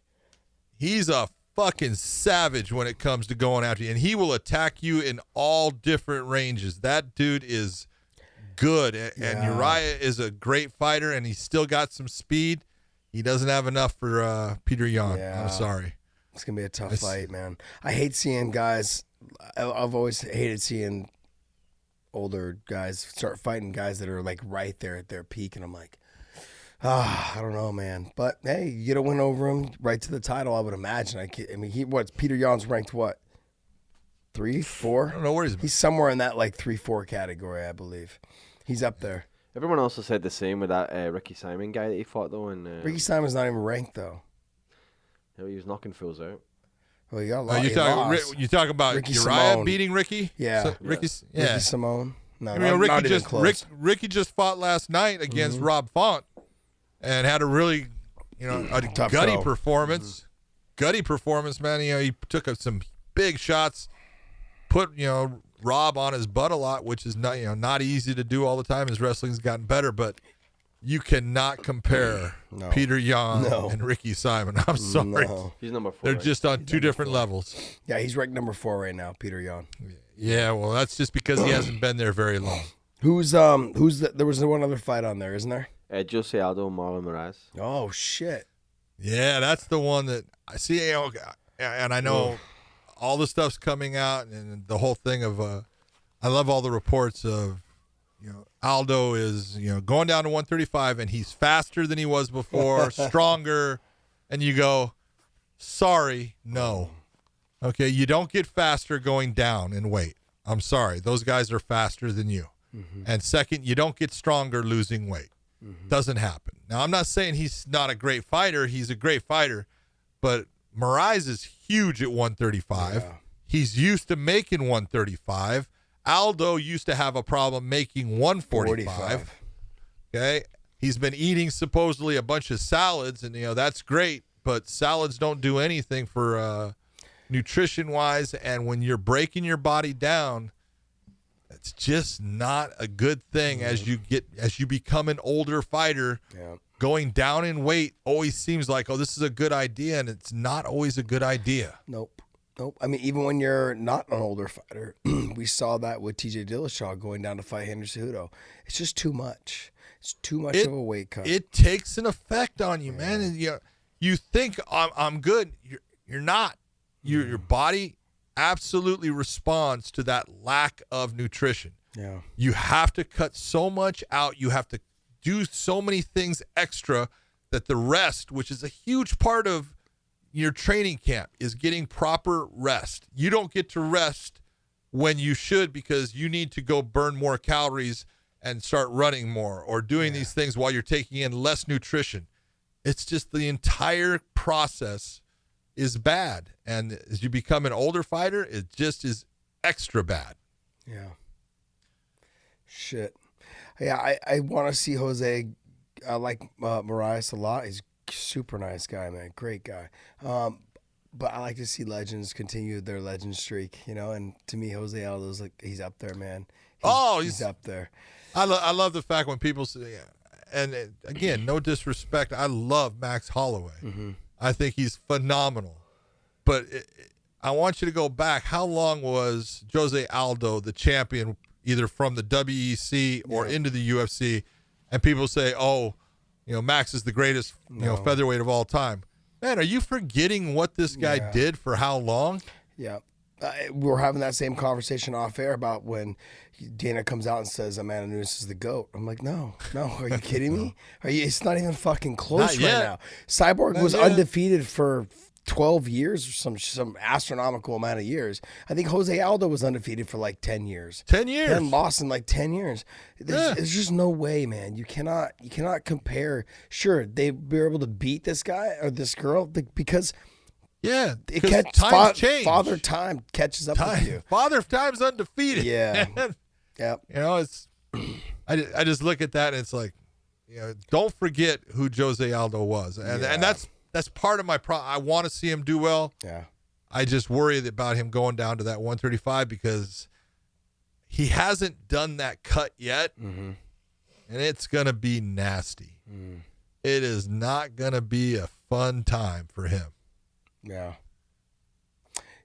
He's a fucking savage when it comes to going after you, and he will attack you in all different ranges. That dude is good, and Uriah is a great fighter, and he's still got some speed. He doesn't have enough for Peter Yan. Yeah. I'm sorry. It's going to be a tough fight, man. I hate seeing guys. I've always hated seeing older guys start fighting guys that are like right there at their peak, and I'm like, I don't know, man. But hey, you get a win over him, right to the title, I would imagine. Peter Yan's ranked what? 3, 4? I don't know where he's somewhere in that like 3-4 category, I believe. He's up there. Everyone also said the same with that Ricky Simon guy that he fought though. And Ricky Simon's not even ranked though. He was knocking fools out. Well, he got lost. You talk about Ricky Uriah Simone. beating Ricky? Yeah. Ricky Simone. No, Ricky not even close. Ricky just fought last night against Rob Font and had a really, a Tough gutty go. performance. Gutty performance, man. He took up some big shots, put, Rob on his butt a lot, which is not easy to do all the time. His wrestling's gotten better, but you cannot compare Peter Yan and Ricky Simon. I'm sorry. No. He's number 4. They're right? just on two different levels. Yeah, he's ranked number 4 right now, Peter Yan. Yeah, well, that's just because he hasn't been there very long. There was one other fight on there, isn't there? Jose Aldo, Marlon Moraes. Oh shit. Yeah, that's the one that I see. And I know all the stuff's coming out, and the whole thing of I love all the reports of Aldo is going down to 135, and he's faster than he was before, stronger, and you go, sorry, no. Okay, you don't get faster going down in weight. I'm sorry, those guys are faster than you. Mm-hmm. And second, you don't get stronger losing weight. Mm-hmm. Doesn't happen. Now, I'm not saying he's not a great fighter. He's a great fighter, but Moraes is huge at 135. Yeah. He's used to making 135. Aldo used to have a problem making 145. Okay, he's been eating supposedly a bunch of salads, and that's great, but salads don't do anything for nutrition-wise, and when you're breaking your body down, it's just not a good thing. As you become an older fighter. Yeah. Going down in weight always seems like, this is a good idea, and it's not always a good idea. Nope. I mean, even when you're not an older fighter, we saw that with TJ Dillashaw going down to fight Henry Cejudo. It's just too much. It's too much of a weight cut. It takes an effect on you, man. And you think I'm good. You're not. Your body absolutely responds to that lack of nutrition. Yeah. You have to cut so much out. You have to do so many things extra that the rest, which is a huge part of your training camp, is getting proper rest. You don't get to rest when you should, because you need to go burn more calories and start running more or doing these things while you're taking in less nutrition. It's just the entire process is bad. And as you become an older fighter, it just is extra bad. Yeah. Shit. Yeah, I want to see Jose. I like Marias a lot. He's a super nice guy, man. Great guy. But I like to see legends continue their legend streak, and to me, Jose Aldo's he's up there, man. He's up there. I love the fact when people say, and again, no disrespect, I love Max Holloway. Mm-hmm. I think he's phenomenal. But I want you to go back. How long was Jose Aldo the champion, either from the WEC or into the UFC? And people say, Max is the greatest, featherweight of all time. Man, are you forgetting what this guy did for how long? Yeah. We were having that same conversation off air about when Dana comes out and says Amanda Nunes is the GOAT. I'm like, no. Are you kidding me? It's not even fucking close right now. Cyborg was undefeated for 12 years or some astronomical amount of years. I think Jose Aldo was undefeated for like 10 years. 10 years. And lost in like 10 years. There's just no way, man. You cannot compare. Sure, they were able to beat this guy or this girl because times change. Father Time catches up with you. Father Time's undefeated. Yeah. Yep. It's I just look at that and it's like, don't forget who Jose Aldo was. And that's part of my problem. I want to see him do well. Yeah. I just worry about him going down to that 135 because he hasn't done that cut yet. Mm-hmm. And it's going to be nasty. Mm. It is not going to be a fun time for him. Yeah.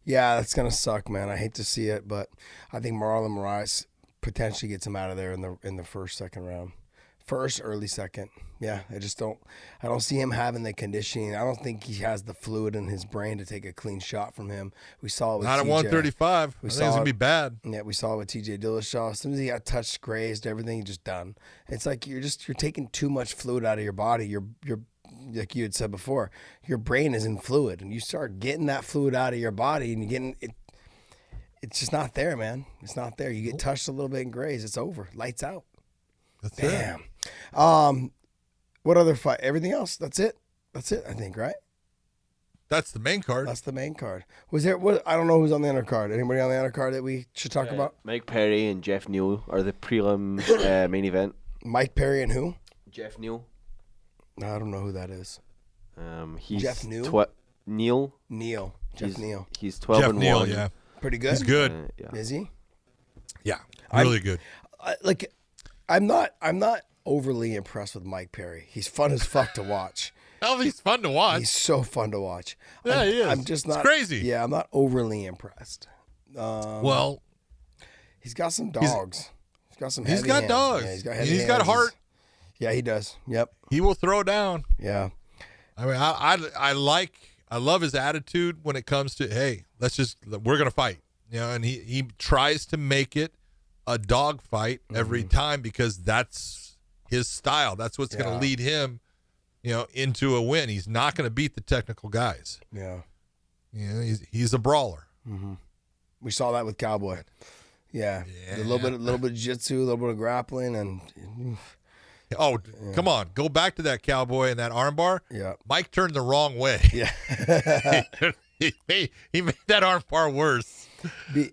Yeah, that's going to suck, man. I hate to see it, but I think Marlon Moraes potentially gets him out of there in the first, second round. First, early second. Yeah, I don't see him having the conditioning. I don't think he has the fluid in his brain to take a clean shot from him. We saw it with not at 135. I think it's going to be bad. Yeah, we saw it with TJ Dillashaw. As soon as he got touched, grazed, everything, just done. It's like you're taking too much fluid out of your body. You're like you had said before, your brain is in fluid, and you start getting that fluid out of your body, and you're getting it. It's just not there, man. It's not there. You get touched a little bit and grazed, it's over. Lights out. That's Damn. it. What other fight? Everything else? That's it. I think, right? That's the main card. That's the main card. Was there? What? I don't know who's on the undercard. Anybody on the undercard that we should talk about? Mike Perry and Jeff Neal are the prelim main event. Mike Perry and who? Jeff Neal. No, I don't know who that is. He's Jeff Neal. Neal. Jeff Neal. He's 12 Jeff and Neal, 1. Pretty good. He's good. Is he? Yeah, really good. I'm not overly impressed with Mike Perry. He's fun as fuck to watch. Hell, he's fun to watch. He's so fun to watch. Yeah, he is. I'm just not it's crazy. Yeah, I'm not overly impressed. Well, he's got some dogs. He's got some. He's got hands. dogs. Yeah, he's got heart. Yeah, he does. Yep. He will throw down. Yeah. I mean, I love his attitude when it comes to, hey, we're gonna fight. And he tries to make it a dog fight every time because that's his style. That's what's going to lead him, into a win. He's not going to beat the technical guys. Yeah. He's a brawler. Mm-hmm. We saw that with Cowboy. Yeah. A little bit of jiu-jitsu, a little bit of grappling, and. Come on. Go back to that Cowboy and that armbar. Yeah. Mike turned the wrong way. Yeah. he made that armbar worse.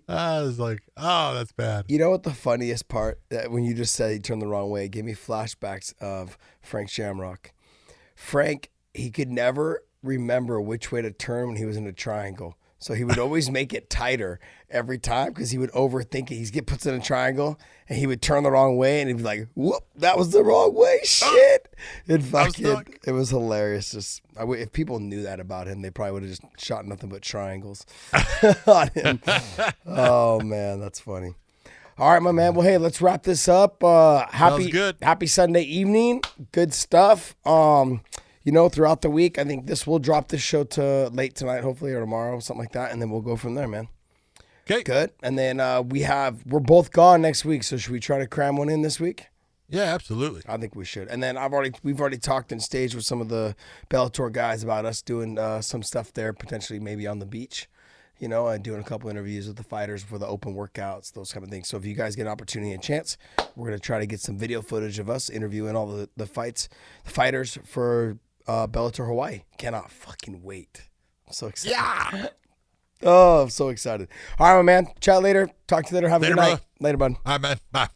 I was like, that's bad. You know what the funniest part, that when you just said he turned the wrong way, it gave me flashbacks of Frank Shamrock. Frank, he could never remember which way to turn when he was in a triangle. So he would always make it tighter every time because he would overthink it. He puts in a triangle and he would turn the wrong way and he'd be like, whoop, that was the wrong way. Shit. It was hilarious. Just if people knew that about him, they probably would have just shot nothing but triangles on him. Oh, man, that's funny. All right, my man. Well, hey, let's wrap this up. Happy Sunday evening. Good stuff. Throughout the week, I think we'll drop this show to late tonight, hopefully, or tomorrow, something like that, and then we'll go from there, man. Okay. Good. And then we're both gone next week, so should we try to cram one in this week? Yeah, absolutely. I think we should. And then we've already talked and staged with some of the Bellator guys about us doing some stuff there, potentially maybe on the beach, and doing a couple interviews with the fighters for the open workouts, those kind of things. So if you guys get an opportunity and chance, we're going to try to get some video footage of us interviewing all the fighters for Bellator Hawaii. Cannot fucking wait. I'm so excited. Yeah. Oh, I'm so excited. All right, my man. Chat later. Talk to you later. Have a good night. Brother. Later, bud. All right, man. Bye.